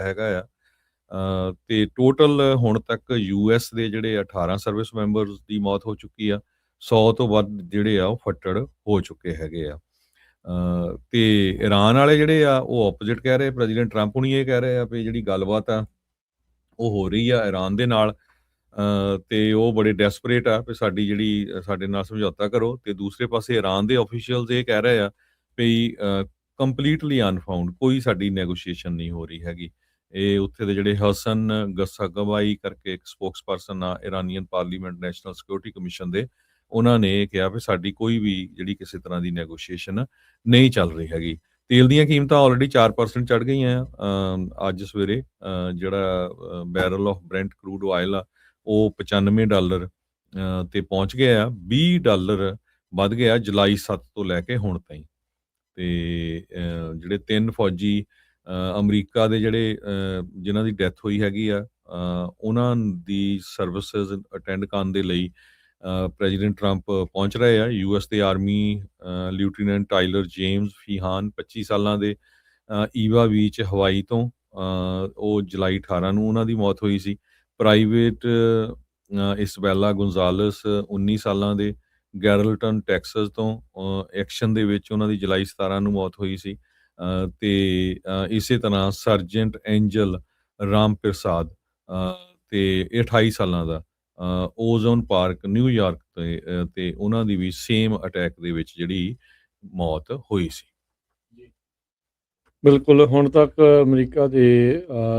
ਹੈਗਾ ਆ। ਤੇ ਟੋਟਲ ਹੁਣ ਤੱਕ ਯੂਐਸ ਦੇ ਜਿਹੜੇ 18 ਸਰਵਿਸ ਮੈਂਬਰਸ ਦੀ ਮੌਤ ਹੋ ਚੁੱਕੀ ਆ। 100 ਤੋਂ ਵੱਧ ਜਿਹੜੇ ਆ ਉਹ ਫੱਟੜ ਹੋ ਚੁੱਕੇ ਹੈਗੇ ਆ। ਤੇ ਈਰਾਨ ਵਾਲੇ ਜਿਹੜੇ ਆ ਉਹ ਆਪੋਜ਼ਿਟ ਕਹਿ ਰਹੇ, ਪ੍ਰੈਜ਼ੀਡੈਂਟ ਟਰੰਪ ਹੁਣੀ ਇਹ ਕਹਿ ਰਹੇ ਆ ਵੀ ਜਿਹੜੀ ਗੱਲਬਾਤ ਆ ਉਹ ਹੋ ਰਹੀ ਆ ਈਰਾਨ ਦੇ ਨਾਲ, ਤੇ ਉਹ ਬੜੇ ਡੈਸਪਰੇਟ ਆ ਵੀ ਸਾਡੀ ਜਿਹੜੀ ਸਾਡੇ ਨਾਲ ਸਮਝੌਤਾ ਕਰੋ। ਤੇ ਦੂਸਰੇ ਪਾਸੇ ਈਰਾਨ ਦੇ ਆਫੀਸ਼ੀਅਲਸ ਇਹ ਕਹਿ ਰਹੇ ਆ ਵੀ ਕੰਪਲੀਟਲੀ ਅਨਫਾਊਂਡ ਕੋਈ ਸਾਡੀ ਨੈਗੋਸ਼ੀਏਸ਼ਨ ਨਹੀਂ ਹੋ ਰਹੀ ਹੈਗੀ। ਇਹ ਉੱਥੇ ਦੇ ਜਿਹੜੇ ਹਸਨ ਗਸਾਗਵਾਈ ਕਰਕੇ ਇੱਕ ਸਪੋਕਸਪਰਸਨ ਆ Iranian parliament national security commission ਦੇ, ਉਹਨਾਂ ਨੇ ਇਹ ਕਿਹਾ ਵੀ ਸਾਡੀ ਕੋਈ ਵੀ ਜਿਹੜੀ ਕਿਸੇ ਤਰ੍ਹਾਂ ਦੀ ਨੈਗੋਸ਼ੀਏਸ਼ਨ ਨਹੀਂ ਚੱਲ ਰਹੀ ਹੈਗੀ। ਤੇਲ ਦੀਆਂ ਕੀਮਤਾਂ ਆਲਰੇਡੀ 4% ਚੜ੍ਹ ਗਈਆਂ ਆ। ਅੱਜ ਸਵੇਰੇ ਜਿਹੜਾ ਬੈਰਲ ਆਫ ਬ੍ਰੈਂਟ ਕਰੂਡ ਆਇਲ ਆ ਉਹ $95 ਤੇ ਪਹੁੰਚ ਗਿਆ ਆ। $20 ਵੱਧ ਗਿਆ ਜੁਲਾਈ 7 ਤੋਂ ਲੈ ਕੇ ਹੁਣ ਤਾਈਂ। ਤੇ ਜਿਹੜੇ 3 ਫੌਜੀ ਅਮਰੀਕਾ ਦੇ ਜਿਹੜੇ ਜਿਨ੍ਹਾਂ ਦੀ ਡੈਥ ਹੋਈ ਹੈਗੀ ਆ, ਉਹਨਾਂ ਦੀ ਸਰਵਿਸਿਜ਼ ਅਟੈਂਡ ਕਰਨ ਦੇ ਲਈ ਪ੍ਰੈਜ਼ੀਡੈਂਟ ਟਰੰਪ ਪਹੁੰਚ ਰਹੇ ਆ। ਯੂਐਸ ਦੇ ਆਰਮੀ ਲਿeutenant ਟਾਇਲਰ ਜੇਮਸ ਫੀਹਾਨ 25 ਸਾਲਾਂ ਦੇ ਈਵਾ ਬੀਚ ਹਵਾਈ ਤੋਂ, ਉਹ ਜੁਲਾਈ 18 ਨੂੰ ਉਹਨਾਂ ਦੀ ਮੌਤ ਹੋਈ ਸੀ। ਪ੍ਰਾਈਵੇਟ ਇਸਬੈਲਾ ਗੁੰਜ਼ਾਲਸ 19 ਸਾਲਾਂ ਦੇ ਗੈਰਲਟਨ ਟੈਕਸਸ ਤੋਂ, ਐਕਸ਼ਨ ਦੇ ਵਿੱਚ ਉਹਨਾਂ ਦੀ ਜੁਲਾਈ 17 ਨੂੰ ਮੌਤ ਹੋਈ ਸੀ। ਤੇ ਇਸੇ ਤਰ੍ਹਾਂ ਸਰਜੈਂਟ ਐਂਜਲ ਰਾਮ ਪ੍ਰਸਾਦ ਤੇ 28 ਸਾਲਾਂ ਦਾ ਓਜ਼ੋਨ ਪਾਰਕ ਨਿਊਯਾਰਕ ਤੇ ਉਹਨਾਂ ਦੀ ਵੀ ਸੇਮ ਅਟੈਕ ਦੇ ਵਿੱਚ ਜਿਹੜੀ ਮੌਤ ਹੋਈ ਸੀ। ਬਿਲਕੁਲ, ਹੁਣ ਤੱਕ ਅਮਰੀਕਾ ਦੇ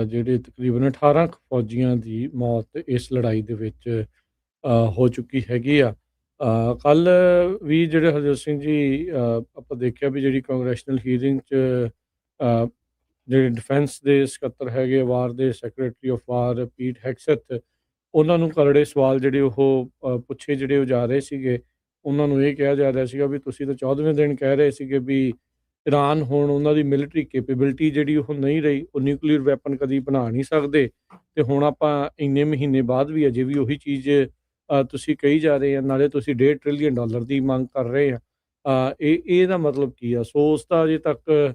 ਜਿਹੜੇ ਤਕਰੀਬਨ 18 ਫੌਜੀਆਂ ਦੀ ਮੌਤ ਇਸ ਲੜਾਈ ਦੇ ਵਿੱਚ ਹੋ ਚੁੱਕੀ ਹੈਗੀ ਆ। ਕੱਲ ਵੀ ਜਿਹੜੇ ਹਰਜੋਤ ਸਿੰਘ ਜੀ ਆਪਾਂ ਦੇਖਿਆ ਵੀ ਜਿਹੜੀ ਕਾਂਗਰੈਸ਼ਨਲ ਹੀਅਰਿੰਗ 'ਚ ਜਿਹੜੇ ਡਿਫੈਂਸ ਦੇ ਸਕੱਤਰ ਹੈਗੇ, ਵਾਰ ਦੇ ਸੈਕਟਰੀ ਆਫ ਵਾਰ ਪੀਟ ਹੈਗਸੈਥ, ਉਹਨਾਂ ਨੂੰ ਕਰੜੇ ਸਵਾਲ ਜਿਹੜੇ ਉਹ ਪੁੱਛੇ ਜਿਹੜੇ ਉਹ ਜਾ ਰਹੇ ਸੀਗੇ। ਉਹਨਾਂ ਨੂੰ ਇਹ ਕਿਹਾ ਜਾ ਰਿਹਾ ਸੀਗਾ ਵੀ ਤੁਸੀਂ ਤਾਂ 14ਵੇਂ ਦਿਨ ਕਹਿ ਰਹੇ ਸੀਗੇ ਵੀ ਈਰਾਨ ਹੁਣ ਉਹਨਾਂ ਦੀ ਮਿਲਟਰੀ ਕੈਪੇਬਿਲਿਟੀ ਜਿਹੜੀ ਉਹ ਨਹੀਂ ਰਹੀ, ਉਹ ਨਿਊਕਲੀਅਰ ਵੈਪਨ ਕਦੀ ਬਣਾ ਨਹੀਂ ਸਕਦੇ, ਤੇ ਹੁਣ ਆਪਾਂ ਇੰਨੇ ਮਹੀਨੇ ਬਾਅਦ ਵੀ ਅਜੇ ਵੀ ਉਹੀ ਚੀਜ਼ ਤੁਸੀਂ ਕਹੀ ਜਾ ਰਹੇ ਆ, ਨਾਲੇ ਤੁਸੀਂ $1.5 ਟ੍ਰਿਲੀਅਨ ਦੀ ਮੰਗ ਕਰ ਰਹੇ ਆ। ਇਹਦਾ ਮਤਲਬ ਕੀ ਆ? ਸੋ ਉਸ ਦਾ ਅਜੇ ਤੱਕ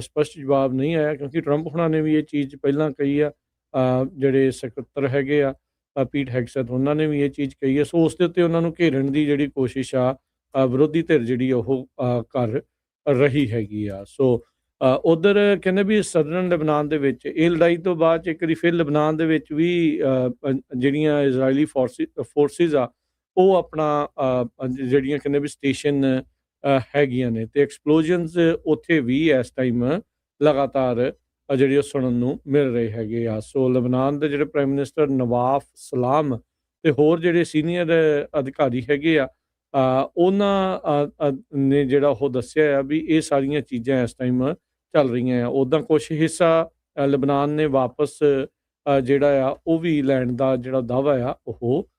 ਸਪਸ਼ਟ ਜਵਾਬ ਨਹੀਂ ਆਇਆ, ਕਿਉਂਕਿ ਟਰੰਪ ਹੁਣਾਂ ਨੇ ਵੀ ਇਹ ਚੀਜ਼ ਪਹਿਲਾਂ ਕਹੀ ਆ। ਜਿਹੜੇ ਸਕੱਤਰ ਹੈਗੇ ਆ ਪੀਟ ਹੈਗਸੈਥ, ਉਹਨਾਂ ਨੇ ਵੀ ਇਹ ਚੀਜ਼ ਕਹੀ ਹੈ। ਸੋ ਉਸ ਦੇ ਉੱਤੇ ਉਹਨਾਂ ਨੂੰ ਘੇਰਨ ਦੀ ਜਿਹੜੀ ਕੋਸ਼ਿਸ਼ ਆ ਵਿਰੋਧੀ ਧਿਰ ਜਿਹੜੀ ਉਹ ਕਰ ਰਹੀ ਹੈਗੀ ਆ। ਸੋ ਉੱਧਰ ਕਹਿੰਦੇ ਵੀ ਸਦਰਨ ਲਬਨਾਨ ਦੇ ਵਿੱਚ ਇਹ ਲੜਾਈ ਤੋਂ ਬਾਅਦ 'ਚ ਇੱਕ ਵਾਰੀ ਫਿਰ ਲਬਨਾਨ ਦੇ ਵਿੱਚ ਵੀ ਜਿਹੜੀਆਂ ਇਜ਼ਰਾਈਲੀ ਫੋਰਸਿਸ ਆ ਉਹ ਆਪਣਾ ਜਿਹੜੀਆਂ ਕਹਿੰਦੇ ਵੀ ਸਟੇਸ਼ਨ ਹੈਗੀਆਂ ਨੇ, ਅਤੇ ਐਕਸਪਲੋਜਨਸ ਉੱਥੇ ਵੀ ਇਸ ਟਾਈਮ ਲਗਾਤਾਰ ਜਿਹੜੇ ਉਹ ਸੁਣਨ ਨੂੰ ਮਿਲ ਰਹੇ ਹੈਗੇ ਆ। ਸੋ ਲਬਨਾਨ ਦੇ ਜਿਹੜੇ ਪ੍ਰਾਈਮ ਮਿਨਿਸਟਰ ਨਵਾਫ ਸਲਾਮ ਅਤੇ ਹੋਰ ਜਿਹੜੇ ਸੀਨੀਅਰ ਅਧਿਕਾਰੀ ਹੈਗੇ ਆ, ਉਹਨਾਂ ਨੇ ਜਿਹੜਾ ਉਹ ਦੱਸਿਆ ਆ ਵੀ ਇਹ ਸਾਰੀਆਂ ਚੀਜ਼ਾਂ ਇਸ ਟਾਈਮ ਚੱਲ ਰਹੀਆਂ ਆ। ਉੱਦਾਂ ਕੁਛ ਹਿੱਸਾ ਲਬਨਾਨ ਨੇ ਵਾਪਸ ਜਿਹੜਾ ਆ ਉਹ ਵੀ ਲੈਣ ਦਾ ਜਿਹੜਾ ਦਾਅਵਾ ਆ ਉਹ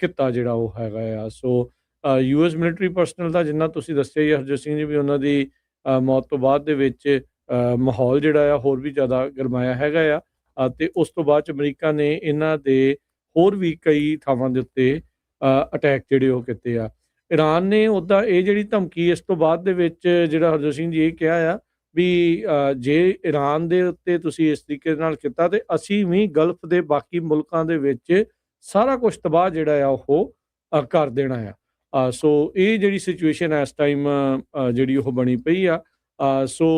ਕੀਤਾ ਜਿਹੜਾ ਉਹ ਹੈਗਾ ਆ। ਸੋ ਯੂਐਸ ਮਿਲਟਰੀ ਪਰਸਨਲ ਦਾ ਜਿੰਨਾ ਤੁਸੀਂ ਦੱਸਿਆ ਹੀ ਹਰਜੋਤ ਸਿੰਘ ਜੀ ਵੀ ਉਹਨਾਂ ਦੀ ਮੌਤ ਤੋਂ ਬਾਅਦ ਦੇ ਵਿੱਚ ਮਾਹੌਲ ਜਿਹੜਾ ਆ ਹੋਰ ਵੀ ਜ਼ਿਆਦਾ ਗਰਮਾਇਆ ਹੈਗਾ ਆ, ਅਤੇ ਉਸ ਤੋਂ ਬਾਅਦ 'ਚ ਅਮਰੀਕਾ ਨੇ ਇਹਨਾਂ ਦੇ ਹੋਰ ਵੀ ਕਈ ਥਾਵਾਂ ਦੇ ਉੱਤੇ ਅਟੈਕ ਜਿਹੜੇ ਉਹ ਕੀਤੇ ਆ। ਈਰਾਨ ਨੇ ਉੱਦਾਂ ਇਹ ਜਿਹੜੀ ਧਮਕੀ ਇਸ ਤੋਂ ਬਾਅਦ ਦੇ ਵਿੱਚ ਜਿਹੜਾ ਹਰਜੋਤ ਸਿੰਘ ਜੀ ਇਹ ਕਿਹਾ ਆ ਵੀ ਜੇ ਈਰਾਨ ਦੇ ਉੱਤੇ ਤੁਸੀਂ ਇਸ ਤਰੀਕੇ ਨਾਲ ਕੀਤਾ ਤੇ ਅਸੀਂ ਵੀ ਗਲਫ ਦੇ ਬਾਕੀ ਮੁਲਕਾਂ ਦੇ ਵਿੱਚ ਸਾਰਾ ਕੁਛ ਤਬਾਹ ਜਿਹੜਾ ਆ ਉਹ ਕਰ ਦੇਣਾ ਆ। ਸੋ ਇਹ ਜਿਹੜੀ ਸਿਚੁਏਸ਼ਨ ਇਸ ਟਾਈਮ ਜਿਹੜੀ ਉਹ ਬਣੀ ਪਈ ਆ। ਸੋ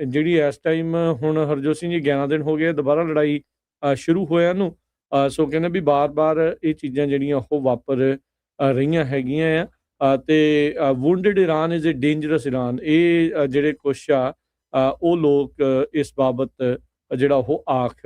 ਜਿਹੜੀ ਇਸ ਟਾਈਮ ਹੁਣ ਹਰਜੋਤ ਸਿੰਘ ਜੀ 11 ਦਿਨ ਹੋ ਗਏ ਦੁਬਾਰਾ ਲੜਾਈ ਸ਼ੁਰੂ ਹੋਇਆ ਨੂੰ। ਸੋ ਕਹਿੰਦੇ ਵੀ ਬਾਰ-ਬਾਰ ਇਹ ਚੀਜ਼ਾਂ ਜਿਹੜੀਆਂ ਉਹ ਵਾਪਰ ਰਹੀਆਂ ਹੈਗੀਆਂ ਆ, ਅਤੇ wounded Iran is a dangerous Iran, ਇਹ ਜਿਹੜੇ ਕੁਛ ਆ ਉਹ ਲੋਕ ਇਸ ਬਾਬਤ ਜਿਹੜਾ ਉਹ ਆਖ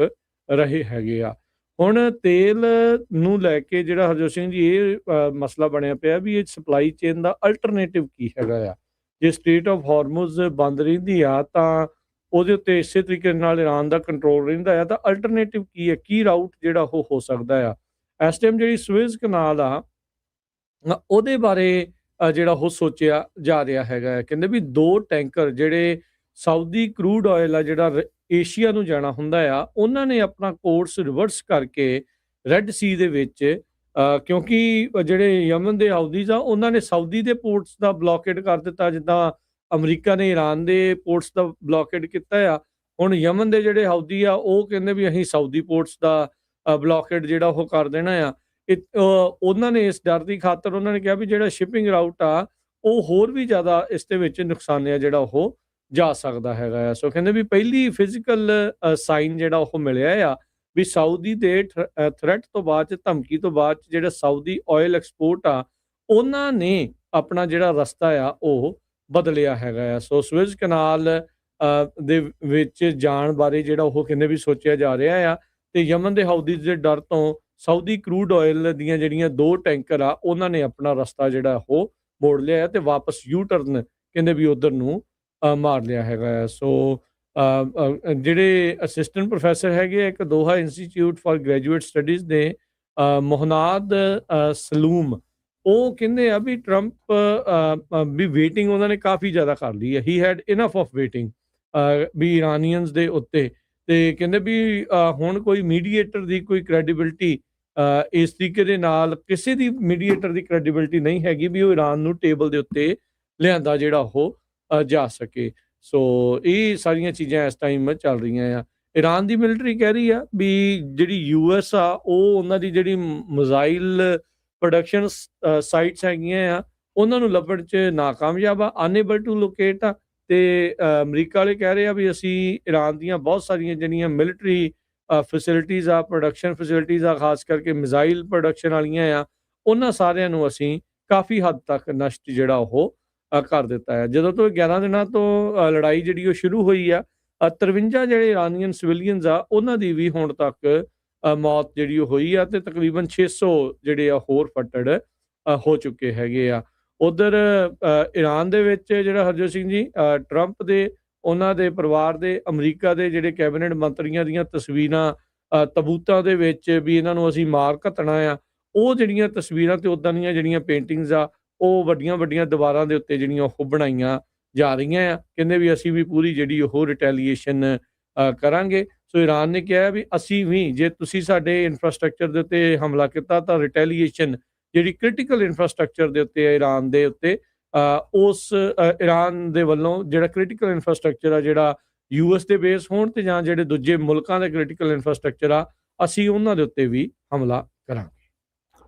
ਰਹੇ ਹੈਗੇ ਆ। ਹੁਣ ਤੇਲ ਨੂੰ ਲੈ ਕੇ ਜਿਹੜਾ ਹਰਜੋਤ ਸਿੰਘ ਜੀ ਇਹ ਮਸਲਾ ਬਣਿਆ ਪਿਆ ਵੀ ਇਹ ਸਪਲਾਈ ਚੇਨ ਦਾ ਅਲਟਰਨੇਟਿਵ ਕੀ ਹੈਗਾ ਆ। ਜੇ ਸਟ੍ਰੇਟ ਆਫ ਹਾਰਮੁਜ਼ ਬੰਦ ਰਹਿੰਦੀ ਆ ਤਾਂ ਉਹਦੇ ਉੱਤੇ ਇਸੇ ਤਰੀਕੇ ਨਾਲ ਈਰਾਨ ਦਾ ਕੰਟਰੋਲ ਰਹਿੰਦਾ ਆ, ਤਾਂ ਅਲਟਰਨੇਟਿਵ ਕੀ ਹੈ, ਕੀ ਰਾਊਟ ਜਿਹੜਾ ਉਹ ਹੋ ਸਕਦਾ ਆ। ਇਸ ਟਾਈਮ ਜਿਹੜੀ ਸੁਏਜ਼ ਕਨਾਲ ਆ ਉਹਦੇ ਬਾਰੇ ਜਿਹੜਾ ਉਹ ਸੋਚਿਆ ਜਾ ਰਿਹਾ ਹੈਗਾ। ਕਹਿੰਦੇ ਵੀ 2 ਟੈਂਕਰ ਜਿਹੜੇ ਸਾਊਦੀ ਕਰੂਡ ਆਇਲ ਆ ਜਿਹੜਾ ਏਸ਼ੀਆ ਨੂੰ ਜਾਣਾ ਹੁੰਦਾ ਆ, ਉਹਨਾਂ ਨੇ ਆਪਣਾ ਕੋਰਸ ਰਿਵਰਸ ਕਰਕੇ ਰੈੱਡ ਸੀ ਦੇ ਵਿੱਚ, ਕਿਉਂਕਿ ਜਿਹੜੇ ਯਮਨ ਦੇ ਹਾਊਦੀਜ਼ ਆ ਉਹਨਾਂ ਨੇ ਸਾਊਦੀ ਦੇ ਪੋਰਟਸ ਦਾ ਬਲੋਕੇਡ ਕਰ ਦਿੱਤਾ, ਜਿੱਦਾਂ ਅਮਰੀਕਾ ਨੇ ਈਰਾਨ ਦੇ ਪੋਰਟਸ ਦਾ ਬਲੋਕੇਡ ਕੀਤਾ ਆ। ਹੁਣ ਯਮਨ ਦੇ ਜਿਹੜੇ ਹੌਦੀ ਆ ਉਹ ਕਹਿੰਦੇ ਵੀ ਅਸੀਂ ਸਾਊਦੀ ਪੋਰਟਸ ਦਾ ਬਲੌਕੇਡ ਜਿਹੜਾ ਉਹ ਕਰ ਦੇਣਾ ਆ। ਉਹਨਾਂ ਨੇ ਇਸ ਡਰ ਦੀ ਖਾਤਰ ਉਹਨਾਂ ਨੇ ਕਿਹਾ ਵੀ ਜਿਹੜਾ ਸ਼ਿਪਿੰਗ ਰਾਊਟ ਆ ਉਹ ਹੋਰ ਵੀ ਜ਼ਿਆਦਾ ਇਸ ਦੇ ਵਿੱਚ ਨੁਕਸਾਨਿਆ ਜਿਹੜਾ ਉਹ ਜਾ ਸਕਦਾ ਹੈਗਾ ਆ। ਸੋ ਕਹਿੰਦੇ ਵੀ ਪਹਿਲੀ ਫਿਜ਼ੀਕਲ ਸਾਈਨ ਜਿਹੜਾ ਉਹ ਮਿਲਿਆ ਆ ਵੀ ਸਾਊਦੀ ਦੇ ਥ੍ਰੈਟ ਤੋਂ ਬਾਅਦ 'ਚ, ਧਮਕੀ ਤੋਂ ਬਾਅਦ 'ਚ ਜਿਹੜਾ ਸਾਊਦੀ ਆਇਲ ਐਕਸਪੋਰਟ ਆ ਉਹਨਾਂ ਨੇ ਆਪਣਾ ਜਿਹੜਾ ਰਸਤਾ ਆ ਉਹ ਬਦਲਿਆ ਹੈਗਾ ਆ। ਸੋ ਸੁਏਜ਼ ਕਨਾਲ ਦੇ ਵਿੱਚ ਜਾਣ ਬਾਰੇ ਜਿਹੜਾ ਉਹ ਕਹਿੰਦੇ ਵੀ ਸੋਚਿਆ ਜਾ ਰਿਹਾ ਆ ਤੇ ਯਮਨ ਦੇ ਹੌਦੀ ਦੇ ਡਰ ਤੋਂ ਸਾਊਦੀ ਕਰੂਡ ਆਇਲ ਦੀਆਂ ਜਿਹੜੀਆਂ 2 ਟੈਂਕਰ ਆ ਉਹਨਾਂ ਨੇ ਆਪਣਾ ਰਸਤਾ ਜਿਹੜਾ ਉਹ ਮੋੜ ਲਿਆ ਤੇ ਵਾਪਸ ਯੂ ਟਰਨ ਕਹਿੰਦੇ ਵੀ ਉਧਰ ਨੂੰ ਮਾਰ ਲਿਆ ਹੈਗਾ ਆ। ਸੋ ਜਿਹੜੇ ਅਸਿਸਟੈਂਟ ਪ੍ਰੋਫੈਸਰ ਹੈਗੇ ਇੱਕ ਦੋਹਾ ਇੰਸਟੀਚਿਊਟ ਫਾਰ ਗ੍ਰੈਜੂਏਟ ਸਟੱਡੀਜ਼ ਦੇ ਮੁਹਨਾਦ ਸਲੂਮ, ਉਹ ਕਹਿੰਦੇ ਆ ਵੀ ਟਰੰਪ ਵੀ ਵੇਟਿੰਗ ਉਹਨਾਂ ਨੇ ਕਾਫੀ ਜ਼ਿਆਦਾ ਕਰ ਲਈ ਹੈ। He had enough of waiting ਵੀ ਇਰਾਨੀਅਨਸ ਦੇ ਉੱਤੇ, ਤੇ ਕਹਿੰਦੇ ਵੀ ਹੁਣ ਕੋਈ ਮੀਡੀਏਟਰ ਦੀ ਕੋਈ ਕ੍ਰੈਡੀਬਿਲਿਟੀ ਇਸ ਤਰੀਕੇ ਦੇ ਨਾਲ ਕਿਸੇ ਦੀ ਮੀਡੀਏਟਰ ਦੀ ਕ੍ਰੈਡੀਬਿਲਿਟੀ ਨਹੀਂ ਹੈਗੀ ਵੀ ਉਹ ਇਰਾਨ ਨੂੰ ਟੇਬਲ ਦੇ ਉੱਤੇ ਲਿਆਂਦਾ ਜਿਹੜਾ ਉਹ ਜਾ ਸਕੇ। ਸੋ ਇਹ ਸਾਰੀਆਂ ਚੀਜ਼ਾਂ ਇਸ ਟਾਈਮ ਚੱਲ ਰਹੀਆਂ ਆ। ਇਰਾਨ ਦੀ ਮਿਲਟਰੀ ਕਹਿ ਰਹੀ ਆ ਵੀ ਜਿਹੜੀ ਯੂਐਸ ਆ ਉਹ ਉਹਨਾਂ ਦੀ ਜਿਹੜੀ ਮਿਜ਼ਾਈਲ ਪ੍ਰੋਡਕਸ਼ਨ ਸਾਈਟਸ ਹੈਗੀਆਂ ਆ ਉਹਨਾਂ ਨੂੰ ਲੱਭਣ 'ਚ ਨਾਕਾਮਯਾਬ ਆ, ਅਨਏਬਲ ਟੂ ਲੋਕੇਟ ਆ। ਤੇ ਅਮਰੀਕਾ ਵਾਲੇ ਕਹਿ ਰਹੇ ਆ ਵੀ ਅਸੀਂ ਇਰਾਨ ਦੀਆਂ ਬਹੁਤ ਸਾਰੀਆਂ ਜਿਹੜੀਆਂ ਮਿਲਟਰੀ ਫੈਸਿਲਿਟੀਜ਼ ਆ, ਪ੍ਰੋਡਕਸ਼ਨ ਫੈਸਿਲਿਟੀਜ਼ ਆ, ਖਾਸ ਕਰਕੇ ਮਿਜ਼ਾਈਲ ਪ੍ਰੋਡਕਸ਼ਨ ਵਾਲੀਆਂ ਆ, ਉਹਨਾਂ ਸਾਰਿਆਂ ਨੂੰ ਅਸੀਂ ਕਾਫੀ ਹੱਦ ਤੱਕ ਨਸ਼ਟ ਜਿਹੜਾ ਉਹ ਕਰ ਦਿੱਤਾ ਹੈ। ਜਦੋਂ ਤੋਂ 11 ਦਿਨਾਂ ਤੋਂ ਲੜਾਈ ਜਿਹੜੀ ਉਹ ਸ਼ੁਰੂ ਹੋਈ ਆ 53 ਜਿਹੜੇ ਇਰਾਨੀਅਨ ਸਿਵਿਲੀਅਨਸ ਆ ਉਹਨਾਂ ਦੀ ਵੀ ਹੁਣ ਤੱਕ ਮੌਤ ਜਿਹੜੀ ਉਹ ਹੋਈ ਆ ਤੇ ਤਕਰੀਬਨ 600 ਜਿਹੜੇ ਆ ਹੋਰ ਫੱਟੜ ਹੋ ਚੁੱਕੇ ਹੈਗੇ ਆ। ਉਧਰ ਇਰਾਨ ਦੇ ਵਿੱਚ ਜਿਹੜਾ ਹਰਜੋਤ ਸਿੰਘ ਜੀ ਟਰੰਪ ਦੇ ਉਹਨਾਂ ਦੇ ਪਰਿਵਾਰ ਦੇ ਅਮਰੀਕਾ ਦੇ ਜਿਹੜੇ ਕੈਬਨਿਟ ਮੰਤਰੀਆਂ ਦੀਆਂ ਤਸਵੀਰਾਂ ਤਬੂਤਾਂ ਦੇ ਵਿੱਚ ਵੀ ਇਹਨਾਂ ਨੂੰ ਅਸੀਂ ਮਾਰ ਘੱਤਣਾ ਆ, ਉਹ ਜਿਹੜੀਆਂ ਤਸਵੀਰਾਂ ਤੇ ਉੱਦਾਂ ਦੀਆਂ ਜਿਹੜੀਆਂ ਪੇਂਟਿੰਗਸ ਆ ਉਹ ਵੱਡੀਆਂ ਵੱਡੀਆਂ ਦੀਵਾਰਾਂ ਦੇ ਉੱਤੇ ਜਿਹੜੀਆਂ ਉਹ ਬਣਾਈਆਂ ਜਾ ਰਹੀਆਂ ਆ। ਕਹਿੰਦੇ ਵੀ ਅਸੀਂ ਵੀ ਪੂਰੀ ਜਿਹੜੀ ਉਹ ਰਿਟੈਲੀਏਸ਼ਨ ਕਰਾਂਗੇ। ਸੋ ਇਰਾਨ ਨੇ ਕਿਹਾ ਵੀ ਅਸੀਂ ਵੀ ਜੇ ਤੁਸੀਂ ਸਾਡੇ ਇਨਫਰਾਸਟ੍ਰਕਚਰ ਦੇ ਉੱਤੇ ਹਮਲਾ ਕੀਤਾ ਤਾਂ ਰਿਟੈਲੀਏਸ਼ਨ ਜਿਹੜੀ ਕ੍ਰਿਟੀਕਲ ਇਨਫਰਾਸਟ੍ਰਕਚਰ ਦੇ ਉੱਤੇ ਹੈ ਇਰਾਨ ਦੇ ਉੱਤੇ, ਉਸ ਇਰਾਨ ਦੇ ਵੱਲੋਂ ਜਿਹੜਾ ਕ੍ਰਿਟੀਕਲ ਇਨਫਰਾਸਟ੍ਰਕਚਰ ਆ ਜਿਹੜਾ ਯੂਐਸ ਦੇ ਬੇਸ ਹੋਣ ਤੇ ਜਾਂ ਜਿਹੜੇ ਦੂਜੇ ਮੁਲਕਾਂ ਦੇ ਕ੍ਰਿਟੀਕਲ ਇਨਫਰਾਸਟ੍ਰਕਚਰ ਆ ਅਸੀਂ ਉਹਨਾਂ ਦੇ ਉੱਤੇ ਵੀ ਹਮਲਾ ਕਰਾਂਗੇ।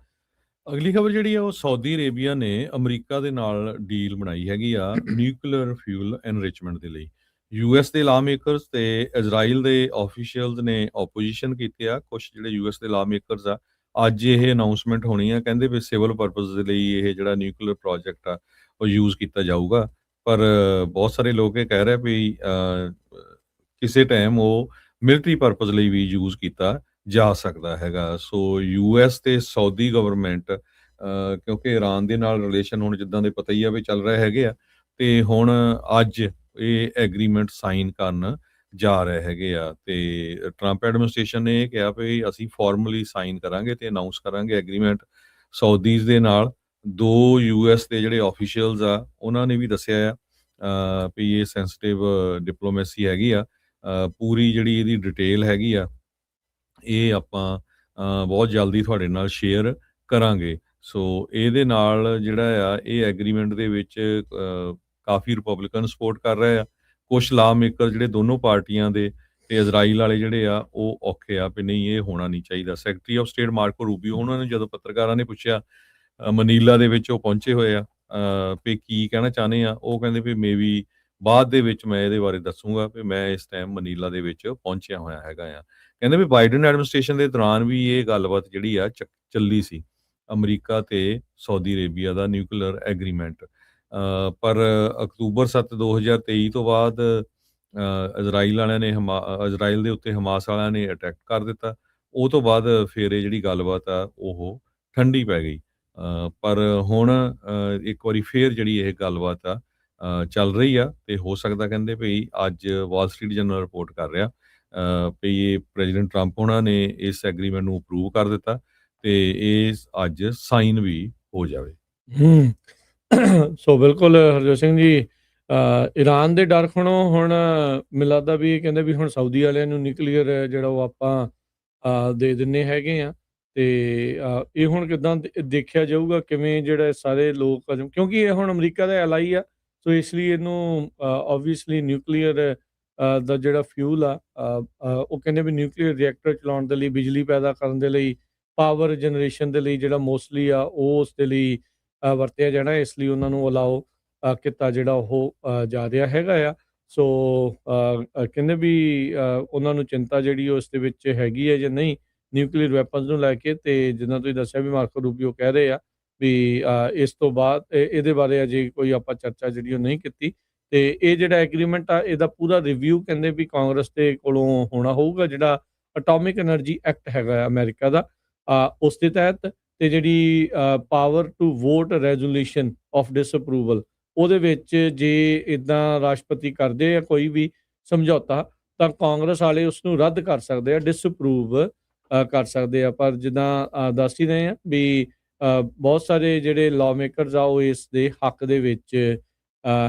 ਅਗਲੀ ਖਬਰ ਜਿਹੜੀ ਆ ਉਹ ਸਾਊਦੀ ਅਰੇਬੀਆ ਨੇ ਅਮਰੀਕਾ ਦੇ ਨਾਲ ਡੀਲ ਬਣਾਈ ਹੈਗੀ ਆ ਨਿਊਕਲੀਅਰ ਫਿਊਲ ਐਨਰਿਚਮੈਂਟ ਦੇ ਲਈ। ਯੂਐਸ ਦੇ ਲਾ ਮੇਕਰਸ ਤੇ ਇਜ਼ਰਾਈਲ ਦੇ ਆਫੀਸ਼ੀਅਲਸ ਨੇ ਆਪੋਜੀਸ਼ਨ ਕੀਤੀ ਆ। ਕੁਝ ਜਿਹੜੇ ਯੂਐਸ ਦੇ ਲਾ ਮੇਕਰਸ ਆ ਅੱਜ ਇਹ ਅਨਾਉਂਸਮੈਂਟ ਹੋਣੀ ਆ, ਕਹਿੰਦੇ ਵੀ ਸਿਵਲ ਪਰਪਸ ਦੇ ਲਈ ਇਹ ਜਿਹੜਾ ਨਿਊਕਲੀਅਰ ਪ੍ਰੋਜੈਕਟ ਆ ਉਹ ਯੂਜ਼ ਕੀਤਾ ਜਾਊਗਾ। ਪਰ ਬਹੁਤ ਸਾਰੇ ਲੋਕ ਇਹ ਕਹਿ ਰਹੇ ਵੀ ਕਿਸੇ ਟਾਈਮ ਉਹ ਮਿਲਟਰੀ ਪਰਪਸ ਲਈ ਵੀ ਯੂਜ਼ ਕੀਤਾ ਜਾ ਸਕਦਾ ਹੈਗਾ। ਸੋ ਯੂਐਸ ਤੇ ਸਾਊਦੀ ਗਵਰਨਮੈਂਟ ਕਿਉਂਕਿ ਇਰਾਨ ਦੇ ਨਾਲ ਰਿਲੇਸ਼ਨ ਹੁਣ ਜਿੱਦਾਂ ਦੇ ਪਤਾ ਹੀ ਆ ਵੀ ਚੱਲ ਰਹੇ ਹੈਗੇ ਆ, ਤੇ ਹੁਣ ਅੱਜ ਇਹ ਐਗਰੀਮੈਂਟ ਸਾਈਨ ਕਰਨ ਜਾ ਰਹੇ ਹੈਗੇ ਆ। ਤੇ ਟਰੰਪ ਐਡਮਿਨਿਸਟ੍ਰੇਸ਼ਨ ਨੇ ਇਹ ਕਿਹਾ ਵੀ ਅਸੀਂ ਫਾਰਮਲੀ ਸਾਈਨ ਕਰਾਂਗੇ ਤੇ ਅਨਾਉਂਸ ਕਰਾਂਗੇ ਐਗਰੀਮੈਂਟ ਸਾਊਦੀਜ਼ ਦੇ ਨਾਲ। 2 ਯੂਐਸ ਦੇ ਜਿਹੜੇ ਆਫੀਸ਼ੀਅਲਸ ਆ ਉਹਨਾਂ ਨੇ ਵੀ ਦੱਸਿਆ ਆ ਵੀ ਇਹ ਸੈਂਸਿਟਿਵ ਡਿਪਲੋਮੇਸੀ ਹੈਗੀ ਆ, ਪੂਰੀ ਜਿਹੜੀ ਇਹਦੀ ਡਿਟੇਲ ਹੈਗੀ ਆ ਇਹ ਆਪਾਂ ਬਹੁਤ ਜਲਦੀ ਤੁਹਾਡੇ ਨਾਲ ਸ਼ੇਅਰ ਕਰਾਂਗੇ। ਸੋ ਇਹਦੇ ਨਾਲ ਜਿਹੜਾ ਆ ਇਹ ਐਗਰੀਮੈਂਟ ਦੇ ਵਿੱਚ ਕਾਫੀ ਰਿਪਬਲਿਕਨ ਸਪੋਰਟ ਕਰ ਰਹੇ ਆ, ਕੁਝ ਲਾ ਮੇਕਰ ਜਿਹੜੇ ਦੋਨੋਂ ਪਾਰਟੀਆਂ ਦੇ ਤੇ ਇਜ਼ਰਾਈਲ ਵਾਲੇ ਜਿਹੜੇ ਆ ਉਹ ਔਖੇ ਆ ਵੀ ਨਹੀਂ ਇਹ ਹੋਣਾ ਨਹੀਂ ਚਾਹੀਦਾ। ਸੈਕਟਰੀ ਆਫ ਸਟੇਟ ਮਾਰਕੋ ਰੂਬੀਓ ਉਹਨਾਂ ਨੇ ਜਦੋਂ ਪੱਤਰਕਾਰਾਂ ਨੇ ਪੁੱਛਿਆ ਮਨੀਲਾ ਦੇ ਵਿੱਚ ਉਹ ਪਹੁੰਚੇ ਹੋਏ ਆ ਵੀ ਕੀ ਕਹਿਣਾ ਚਾਹੁੰਦੇ ਆ, ਉਹ ਕਹਿੰਦੇ ਵੀ ਮੇਬੀ ਬਾਅਦ ਦੇ ਵਿੱਚ ਮੈਂ ਇਹਦੇ ਬਾਰੇ ਦੱਸੂਗਾ ਵੀ ਮੈਂ ਇਸ ਟਾਈਮ ਮਨੀਲਾ ਦੇ ਵਿੱਚ ਪਹੁੰਚਿਆ ਹੋਇਆ ਹੈਗਾ ਆ। ਕਹਿੰਦੇ ਵੀ ਬਾਈਡਨ ਐਡਮਿਨਿਸਟ੍ਰੇਸ਼ਨ ਦੇ ਦੌਰਾਨ ਵੀ ਇਹ ਗੱਲਬਾਤ ਜਿਹੜੀ ਆ ਚੱਲੀ ਸੀ ਅਮਰੀਕਾ ਤੇ ਸਾਊਦੀ ਅਰੇਬੀਆ ਦਾ ਨਿਊਕਲੀਅਰ ਐਗਰੀਮੈਂਟ, ਪਰ ਅਕਤੂਬਰ 7 2023 ਤੋਂ ਬਾਅਦ ਇਜ਼ਰਾਈਲ ਵਾਲਿਆਂ ਨੇ ਇਜ਼ਰਾਈਲ ਦੇ ਉੱਤੇ ਹਮਾਸ ਵਾਲਿਆਂ ਨੇ ਅਟੈਕ ਕਰ ਦਿੱਤਾ। ਉਹ ਤੋਂ ਬਾਅਦ ਫਿਰ ਇਹ ਜਿਹੜੀ ਗੱਲਬਾਤ ਆ ਉਹ ਠੰਡੀ ਪੈ ਗਈ। ਪਰ ਹੁਣ ਇੱਕ ਵਾਰੀ ਫੇਰ ਜਿਹੜੀ ਇਹ ਗੱਲਬਾਤ ਆ ਚੱਲ ਰਹੀ ਆ ਤੇ ਹੋ ਸਕਦਾ ਕਹਿੰਦੇ ਵੀ ਅੱਜ ਵਾਲ ਸਟਰੀਟ ਜਰਨਲ ਰਿਪੋਰਟ ਕਰ ਰਿਹਾ ਵੀ ਇਹ ਪ੍ਰੈਜ਼ੀਡੈਂਟ ਟਰੰਪ ਉਹਨਾਂ ਨੇ ਇਸ ਐਗਰੀਮੈਂਟ ਨੂੰ ਅਪਰੂਵ ਕਰ ਦਿੱਤਾ ਤੇ ਇਹ ਅੱਜ ਸਾਈਨ ਵੀ ਹੋ ਜਾਵੇ। ਸੋ ਬਿਲਕੁਲ ਹਰਜੋਤ ਸਿੰਘ ਜੀ, ਇਰਾਨ ਦੇ ਡਰ ਖਣੋ ਹੁਣ ਮੈਨੂੰ ਲੱਗਦਾ ਵੀ ਕਹਿੰਦੇ ਵੀ ਹੁਣ ਸਾਊਦੀ ਵਾਲਿਆਂ ਨੂੰ ਨਿਊਕਲੀਅਰ ਜਿਹੜਾ ਉਹ ਆਪਾਂ ਦੇ ਦਿੰਨੇ ਹੈਗੇ ਆ ਤੇ ਇਹ ਹੁਣ ਕਿੱਦਾਂ ਦੇਖਿਆ ਜਾਊਗਾ ਕਿਵੇਂ ਜਿਹੜਾ ਸਾਰੇ ਲੋਕ ਕਿਉਂਕਿ ਇਹ ਹੁਣ ਅਮਰੀਕਾ ਦਾ ਐਲਾਈ ਆ, ਸੋ ਇਸ ਲਈ ਇਹਨੂੰ ਆਬਵੀਅਸਲੀ ਨਿਊਕਲੀਅਰ ਦਾ ਜਿਹੜਾ ਫਿਊਲ ਆ, ਉਹ ਕਹਿੰਦੇ ਵੀ ਨਿਊਕਲੀਅਰ ਰਿਐਕਟਰ ਚਲਾਉਣ ਦੇ ਲਈ, ਬਿਜਲੀ ਪੈਦਾ ਕਰਨ ਦੇ ਲਈ, ਪਾਵਰ ਜਨਰੇਸ਼ਨ ਦੇ ਲਈ ਜਿਹੜਾ ਮੋਸਟਲੀ ਆ ਉਹ ਉਸ ਦੇ ਲਈ ਵਰਤਿਆ ਜਾਣਾ। ਇਸ ਲਈ ਉਹਨਾਂ ਨੂੰ ਅਲਾਓ ਕੀਤਾ ਜਿਹੜਾ ਉਹ ਜਾ ਰਿਹਾ ਹੈਗਾ ਆ। ਸੋ ਕਹਿੰਦੇ ਵੀ ਉਹਨਾਂ ਨੂੰ ਚਿੰਤਾ ਜਿਹੜੀ ਉਸ ਦੇ ਵਿੱਚ ਹੈਗੀ ਹੈ ਜਾਂ ਨਹੀਂ ਨਿਊਕਲੀਅਰ ਵੈਪਨਸ ਨੂੰ ਲੈ ਕੇ। ਤੇ ਜਿੱਦਾਂ ਤੁਸੀਂ ਦੱਸਿਆ ਵੀ ਮਾਰਕੋ ਰੂਬੀਓ ਕਹਿ ਰਹੇ ਆ ਵੀ ਇਸ ਤੋਂ ਬਾਅਦ ਇਹਦੇ ਬਾਰੇ ਅਜੇ ਕੋਈ ਆਪਾਂ ਚਰਚਾ ਜਿਹੜੀ ਉਹ ਨਹੀਂ ਕੀਤੀ। ਤੇ ਇਹ ਜਿਹੜਾ ਐਗਰੀਮੈਂਟ ਆ ਇਹਦਾ ਪੂਰਾ ਰਿਵਿਊ ਕਹਿੰਦੇ ਵੀ ਕਾਂਗਰਸ ਦੇ ਕੋਲੋਂ ਹੋਣਾ ਹੋਊਗਾ। ਜਿਹੜਾ ਅਟੋਮਿਕ ਐਨਰਜੀ ਐਕਟ ਹੈਗਾ ਆ ਅਮਰੀਕਾ ਦਾ, ਉਸ ਦੇ ਤਹਿਤ, ਤੇ ਜਿਹੜੀ power to vote resolution of disapproval, ਉਹਦੇ ਵਿੱਚ ਜੇ ਇਦਾਂ ਰਾਸ਼ਟਰਪਤੀ ਕਰਦੇ ਆ ਕੋਈ ਵੀ ਸਮਝੌਤਾ ਤਾਂ ਕਾਂਗਰਸ ਵਾਲੇ ਉਸ ਨੂੰ ਰੱਦ ਕਰ ਸਕਦੇ ਆ, ਡਿਸਅਪਰੂਵ ਕਰ ਸਕਦੇ ਆ। ਪਰ ਜਿੱਦਾਂ ਦੱਸ ਹੀ ਰਹੇ ਆ ਵੀ ਬਹੁਤ ਸਾਰੇ ਜਿਹੜੇ ਲਾਅ ਮੇਕਰਸ ਆ ਉਹ ਇਸ ਦੇ ਹੱਕ ਦੇ ਵਿੱਚ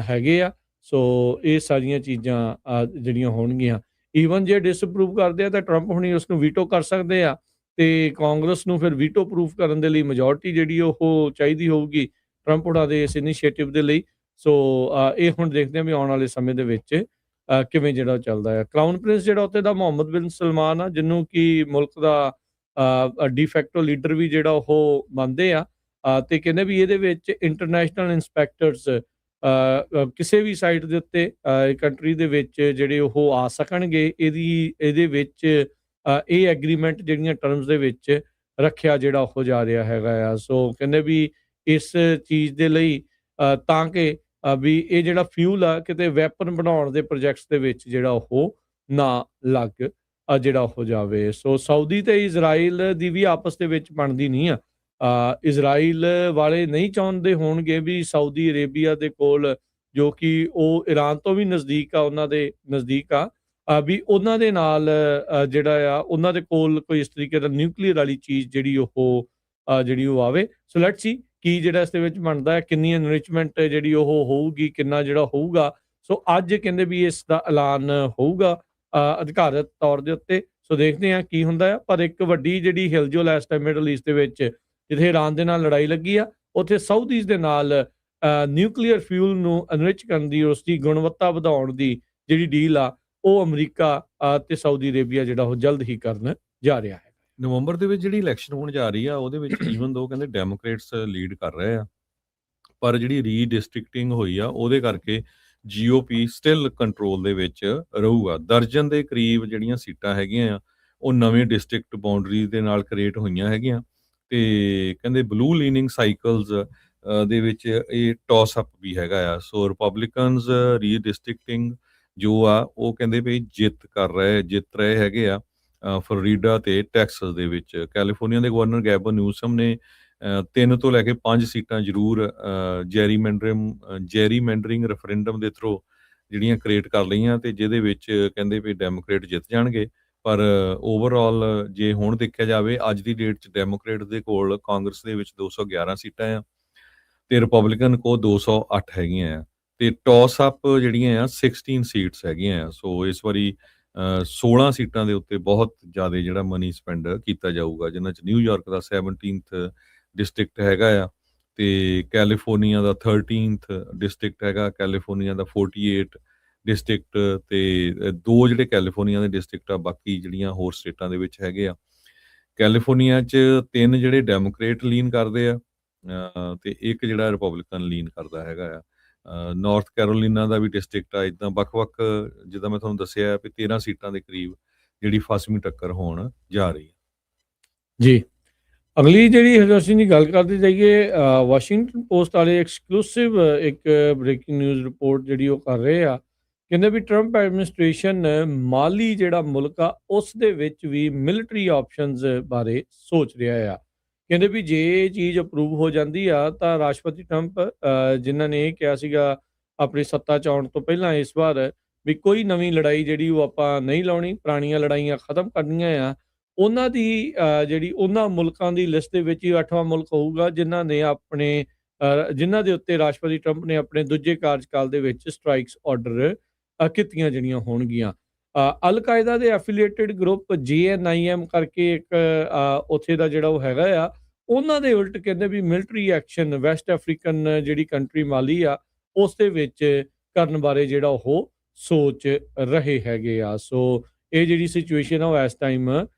ਹੈਗੇ ਆ। ਸੋ ਇਹ ਸਾਰੀਆਂ ਚੀਜ਼ਾਂ ਜਿਹੜੀਆਂ ਹੋਣਗੀਆਂ, ਈਵਨ ਜੇ ਡਿਸਅਪਰੂਵ ਕਰਦੇ ਆ ਤਾਂ ਟਰੰਪ ਹੁਣੀ ਉਸ ਨੂੰ ਵੀਟੋ ਕਰ ਸਕਦੇ ਆ ਤੇ ਕਾਂਗਰਸ ਨੂੰ ਫਿਰ ਵੀਟੋ ਪ੍ਰੂਫ ਕਰਨ ਦੇ ਲਈ ਮੈਜੋਰਟੀ ਜਿਹੜੀ ਉਹ ਚਾਹੀਦੀ ਹੋਊਗੀ ਟਰੰਪ ਹੁਣਾਂ ਦੇ ਇਸ ਇਨੀਸ਼ੀਏਟਿਵ ਦੇ ਲਈ। ਸੋ ਇਹ ਹੁਣ ਦੇਖਦੇ ਆ ਵੀ ਆਉਣ ਵਾਲੇ ਸਮੇਂ ਦੇ ਵਿੱਚ ਕਿਵੇਂ ਜਿਹੜਾ ਚੱਲਦਾ ਹੈ। ਕਰਾਊਨ ਪ੍ਰਿੰਸ ਜਿਹੜਾ ਉੱਥੇ ਦਾ ਮੁਹੰਮਦ ਬਿਨ ਸਲਮਾਨ ਆ, ਜਿਹਨੂੰ ਕਿ ਮੁਲਕ ਦਾ ਡੀਫੈਕਟੋ ਲੀਡਰ ਵੀ ਜਿਹੜਾ ਉਹ ਮੰਨਦੇ ਆ, ਤੇ ਕਹਿੰਦੇ ਵੀ ਇਹਦੇ ਵਿੱਚ ਇੰਟਰਨੈਸ਼ਨਲ ਇੰਸਪੈਕਟਰਸ ਕਿਸੇ ਵੀ ਸਾਈਟ ਦੇ ਉੱਤੇ ਕੰਟਰੀ ਦੇ ਵਿੱਚ ਜਿਹੜੇ ਉਹ ਆ ਸਕਣਗੇ। ਇਹਦੇ ਵਿੱਚ ਇਹ ਐਗਰੀਮੈਂਟ ਜਿਹੜੀਆਂ ਟਰਮਸ ਦੇ ਵਿੱਚ ਰੱਖਿਆ ਜਿਹੜਾ ਉਹ ਜਾ ਰਿਹਾ ਹੈਗਾ ਆ। ਸੋ ਕਹਿੰਦੇ ਵੀ ਇਸ ਚੀਜ਼ ਦੇ ਲਈ ਤਾਂ ਕਿ ਵੀ ਇਹ ਜਿਹੜਾ ਫਿਊਲ ਆ ਕਿਤੇ ਵੈਪਨ ਬਣਾਉਣ ਦੇ ਪ੍ਰੋਜੈਕਟਸ ਦੇ ਵਿੱਚ ਜਿਹੜਾ ਉਹ ਨਾ ਲੱਗ ਜਿਹੜਾ ਹੋ ਜਾਵੇ। ਸੋ ਸਾਊਦੀ ਤੇ ਇਜ਼ਰਾਈਲ ਦੀ ਵੀ ਆਪਸ ਦੇ ਵਿੱਚ ਬਣਦੀ ਨਹੀਂ ਆ। ਇਜ਼ਰਾਈਲ ਵਾਲੇ ਨਹੀਂ ਚਾਹੁੰਦੇ ਹੋਣਗੇ ਵੀ ਸਾਊਦੀ ਅਰੇਬੀਆ ਦੇ ਕੋਲ, ਜੋ ਕਿ ਉਹ ਈਰਾਨ ਤੋਂ ਵੀ ਨਜ਼ਦੀਕ ਆ, ਉਹਨਾਂ ਦੇ ਨਜ਼ਦੀਕ ਆ, ਵੀ ਉਹਨਾਂ ਦੇ ਨਾਲ ਜਿਹੜਾ ਆ ਉਹਨਾਂ ਦੇ ਕੋਲ ਕੋਈ ਇਸ ਤਰੀਕੇ ਦਾ ਨਿਊਕਲੀਅਰ ਵਾਲੀ ਚੀਜ਼ ਜਿਹੜੀ ਉਹ ਆਵੇ। ਸੋ ਲੈਟਸ ਸੀ ਕੀ ਜਿਹੜਾ ਇਸ ਦੇ ਵਿੱਚ ਬਣਦਾ ਹੈ, ਕਿੰਨੀ ਐਨਰਿਚਮੈਂਟ ਜਿਹੜੀ ਉਹ ਹੋਊਗੀ, ਕਿੰਨਾ ਜਿਹੜਾ ਹੋਊਗਾ। ਸੋ ਅੱਜ ਕਹਿੰਦੇ ਵੀ ਇਸ ਦਾ ਐਲਾਨ ਹੋਊਗਾ ਅਧਿਕਾਰਤ ਤੌਰ ਦੇ ਉੱਤੇ। ਸੋ ਦੇਖਦੇ ਹਾਂ ਕੀ ਹੁੰਦਾ ਆ। ਪਰ ਇੱਕ ਵੱਡੀ ਜਿਹੜੀ ਹਿਲਜੁਲ ਇਸ ਟਾਈਮ ਮਿਡਲ ਈਸਟ ਦੇ ਵਿੱਚ, ਜਿੱਥੇ ਈਰਾਨ ਦੇ ਨਾਲ ਲੜਾਈ ਲੱਗੀ ਆ, ਉੱਥੇ ਸਾਊਦੀਜ਼ ਦੇ ਨਾਲ ਨਿਊਕਲੀਅਰ ਫਿਊਲ ਨੂੰ ਐਨਰਿਚ ਕਰਨ ਦੀ, ਉਸ ਦੀ ਗੁਣਵੱਤਾ ਵਧਾਉਣ ਦੀ ਜਿਹੜੀ ਡੀਲ ਆ ਉਹ ਅਮਰੀਕਾ ਤੇ ਸਾਊਦੀ ਅਰੇਬੀਆ ਜਿਹੜਾ ਉਹ ਜਲਦ ਹੀ ਕਰਨ ਜਾ ਰਿਹਾ ਹੈ। ਨਵੰਬਰ ਦੇ ਵਿੱਚ ਜਿਹੜੀ ਇਲੈਕਸ਼ਨ ਹੋਣ ਜਾ ਰਹੀ ਆ ਉਹਦੇ ਵਿੱਚ ਈਵਨ ਦੋ ਕਹਿੰਦੇ ਡੈਮੋਕ੍ਰੇਟਸ ਲੀਡ ਕਰ ਰਹੇ ਆ, ਪਰ ਜਿਹੜੀ ਰੀਡਿਸਟ੍ਰਿਕਟਿੰਗ ਹੋਈ ਆ ਉਹਦੇ ਕਰਕੇ ਜੀਓਪੀ ਸਟਿਲ ਕੰਟਰੋਲ ਦੇ ਵਿੱਚ ਰਹੂਗਾ। ਦਰਜਨ ਦੇ ਕਰੀਬ ਜਿਹੜੀਆਂ ਸੀਟਾਂ ਹੈਗੀਆਂ ਆ ਉਹ ਨਵੇਂ ਡਿਸਟ੍ਰਿਕਟ ਬਾਉਂਡਰੀਜ਼ ਦੇ ਨਾਲ ਕ੍ਰੀਏਟ ਹੋਈਆਂ ਹੈਗੀਆਂ। ਤੇ ਕਹਿੰਦੇ ਬਲੂ ਲੀਨਿੰਗ ਸਾਈਕਲਸ ਦੇ ਵਿੱਚ ਇਹ ਟੌਸ ਅਪ ਵੀ ਹੈਗਾ ਆ। ਸੋ ਰਿਪਬਲਿਕਨਸ ਰੀਡਿਸਟ੍ਰਿਕਟਿੰਗ ਜੋ ਆ ਉਹ ਕਹਿੰਦੇ ਵੀ ਜਿੱਤ ਰਹੇ ਹੈਗੇ ਆ ਫਲੋਰੀਡਾ ਤੇ ਟੈਕਸਸ ਦੇ ਵਿੱਚ। ਕੈਲੀਫੋਰਨੀਆ ਦੇ ਗਵਰਨਰ ਗੈਬਨ ਨਿਊਸਮ ਨੇ 3 ਤੋਂ ਲੈ ਕੇ 5 ਸੀਟਾਂ ਜ਼ਰੂਰ ਜੈਰੀਮੈਂਡਰਿੰਗ ਰੈਫਰੈਂਡਮ ਦੇ ਥਰੂ ਜਿਹੜੀਆਂ ਕ੍ਰੀਏਟ ਕਰ ਲਈਆਂ, ਤੇ ਜਿਹਦੇ ਵਿੱਚ ਕਹਿੰਦੇ ਵੀ ਡੈਮੋਕ੍ਰੇਟ ਜਿੱਤ ਜਾਣਗੇ। ਪਰ ਓਵਰਆਲ ਜੇ ਹੁਣ ਦੇਖਿਆ ਜਾਵੇ ਅੱਜ ਦੀ ਡੇਟ 'ਚ ਡੈਮੋਕ੍ਰੇਟ ਦੇ ਕੋਲ ਕਾਂਗਰਸ ਦੇ ਵਿੱਚ 211 ਸੀਟਾਂ ਆ ਤੇ ਰਿਪਬਲਿਕਨ ਕੋਲ 208 ਹੈਗੀਆਂ ਆ, ਤੇ ਟੌਸ ਅਪ ਜਿਹੜੀਆਂ ਆ 16 ਸੀਟਸ ਹੈਗੀਆਂ ਆ। ਸੋ ਇਸ ਵਾਰੀ 16 ਸੀਟਾਂ ਦੇ ਉੱਤੇ ਬਹੁਤ ਜ਼ਿਆਦਾ ਜਿਹੜਾ ਮਨੀ ਸਪੈਂਡ ਕੀਤਾ ਜਾਊਗਾ, ਜਿਨ੍ਹਾਂ 'ਚ ਨਿਊਯਾਰਕ ਦਾ 17th ਡਿਸਟ੍ਰਿਕਟ ਹੈਗਾ ਆ, ਤੇ ਕੈਲੀਫੋਰਨੀਆ ਦਾ 13th ਡਿਸਟ੍ਰਿਕਟ ਹੈਗਾ, ਕੈਲੀਫੋਰਨੀਆ ਦਾ 48 ਡਿਸਟ੍ਰਿਕਟ, ਤੇ 2 ਜਿਹੜੇ ਕੈਲੀਫੋਰਨੀਆ ਦੇ ਡਿਸਟ੍ਰਿਕਟ ਆ, ਬਾਕੀ ਜਿਹੜੀਆਂ ਹੋਰ ਸਟੇਟਾਂ ਦੇ ਵਿੱਚ ਹੈਗੇ ਆ। ਕੈਲੀਫੋਰਨੀਆ 'ਚ 3 ਜਿਹੜੇ ਡੈਮੋਕ੍ਰੇਟ ਲੀਨ ਕਰਦੇ ਆ ਤੇ 1 ਜਿਹੜਾ ਰਿਪਬਲਿਕਨ ਲੀਨ ਕਰਦਾ ਹੈਗਾ ਆ। ਨਾਰਥ ਕੈਰੋਲੀਨਾ ਦਾ ਵੀ ਡਿਸਟ੍ਰਿਕਟ ਆ। ਇੱਦਾਂ ਵੱਖ-ਵੱਖ ਜਿੱਦਾਂ ਮੈਂ ਤੁਹਾਨੂੰ ਦੱਸਿਆ ਵੀ 13 ਸੀਟਾਂ ਦੇ ਕਰੀਬ ਜਿਹੜੀ ਫਸਵੀਂ ਟੱਕਰ ਹੋਣ ਜਾ ਰਹੀ ਹੈ। ਜੀ, ਅਗਲੀ ਜਿਹੜੀ ਅਸੀਂ ਦੀ ਗੱਲ ਕਰਦੇ ਜਾਈਏ, ਵਾਸ਼ਿੰਗਟਨ ਪੋਸਟ ਵਾਲੇ ਐਕਸਕਲੂਸਿਵ ਇੱਕ ਬ੍ਰੇਕਿੰਗ ਨਿਊਜ਼ ਰਿਪੋਰਟ ਜਿਹੜੀ ਉਹ ਕਰ ਰਹੇ ਆ। ਕਹਿੰਦੇ ਵੀ ਟਰੰਪ ਐਡਮਿਨਿਸਟ੍ਰੇਸ਼ਨ ਮਾਲੀ ਜਿਹੜਾ ਮੁਲਕ ਆ ਉਸ ਦੇ ਵਿੱਚ ਵੀ ਮਿਲਟਰੀ ਆਪਸ਼ਨਸ ਬਾਰੇ ਸੋਚ ਰਿਹਾ ਆ। ਕਹਿੰਦੇ ਵੀ ਜੇ ਇਹ ਚੀਜ਼ ਅਪਰੂਵ ਹੋ ਜਾਂਦੀ ਆ ਤਾਂ ਰਾਸ਼ਟਰਪਤੀ ਟਰੰਪ ਜਿਨ੍ਹਾਂ ਨੇ ਇਹ ਕਿਹਾ ਸੀਗਾ ਆਪਣੀ ਸੱਤਾ 'ਚ ਆਉਣ ਤੋਂ ਪਹਿਲਾਂ ਇਸ ਵਾਰ ਵੀ ਕੋਈ ਨਵੀਂ ਲੜਾਈ ਜਿਹੜੀ ਉਹ ਆਪਾਂ ਨਹੀਂ ਲਾਉਣੀ, ਪੁਰਾਣੀਆਂ ਲੜਾਈਆਂ ਖਤਮ ਕਰਨੀਆਂ ਆ, ਉਹਨਾਂ ਦੀ ਜਿਹੜੀ ਉਹਨਾਂ ਮੁਲਕਾਂ ਦੀ ਲਿਸਟ ਦੇ ਵਿੱਚ ਹੀ 8ਵਾਂ ਮੁਲਕ ਹੋਊਗਾ ਜਿਨ੍ਹਾਂ ਦੇ ਉੱਤੇ ਰਾਸ਼ਟਰਪਤੀ ਟਰੰਪ ਨੇ ਆਪਣੇ ਦੂਜੇ ਕਾਰਜਕਾਲ ਦੇ ਵਿੱਚ ਸਟ੍ਰਾਈਕਸ ਆਰਡਰ ਕੀਤੀਆਂ ਜਿਹੜੀਆਂ ਹੋਣਗੀਆਂ। ਅਲ ਕਾਇਦਾ ਦੇ ਐਫੀਲੀਏਟਿਡ ਗਰੁੱਪ JNIM ਕਰਕੇ ਇੱਕ ਉੱਥੇ ਦਾ ਜਿਹੜਾ ਉਹ ਹੈਗਾ ਆ, ਉਹਨਾਂ ਦੇ ਉਲਟ ਕਹਿੰਦੇ ਵੀ ਮਿਲਟਰੀ ਐਕਸ਼ਨ ਵੈਸਟ ਅਫਰੀਕਨ ਜਿਹੜੀ ਕੰਟਰੀ ਮਾਲੀ ਆ ਉਸ ਦੇ ਵਿੱਚ ਕਰਨ ਬਾਰੇ ਜਿਹੜਾ ਉਹ ਸੋਚ ਰਹੇ ਹੈਗੇ ਆ। ਸੋ ਇਹ ਜਿਹੜੀ ਸਿਚੁਏਸ਼ਨ ਆ ਉਹ ਇਸ ਟਾਈਮ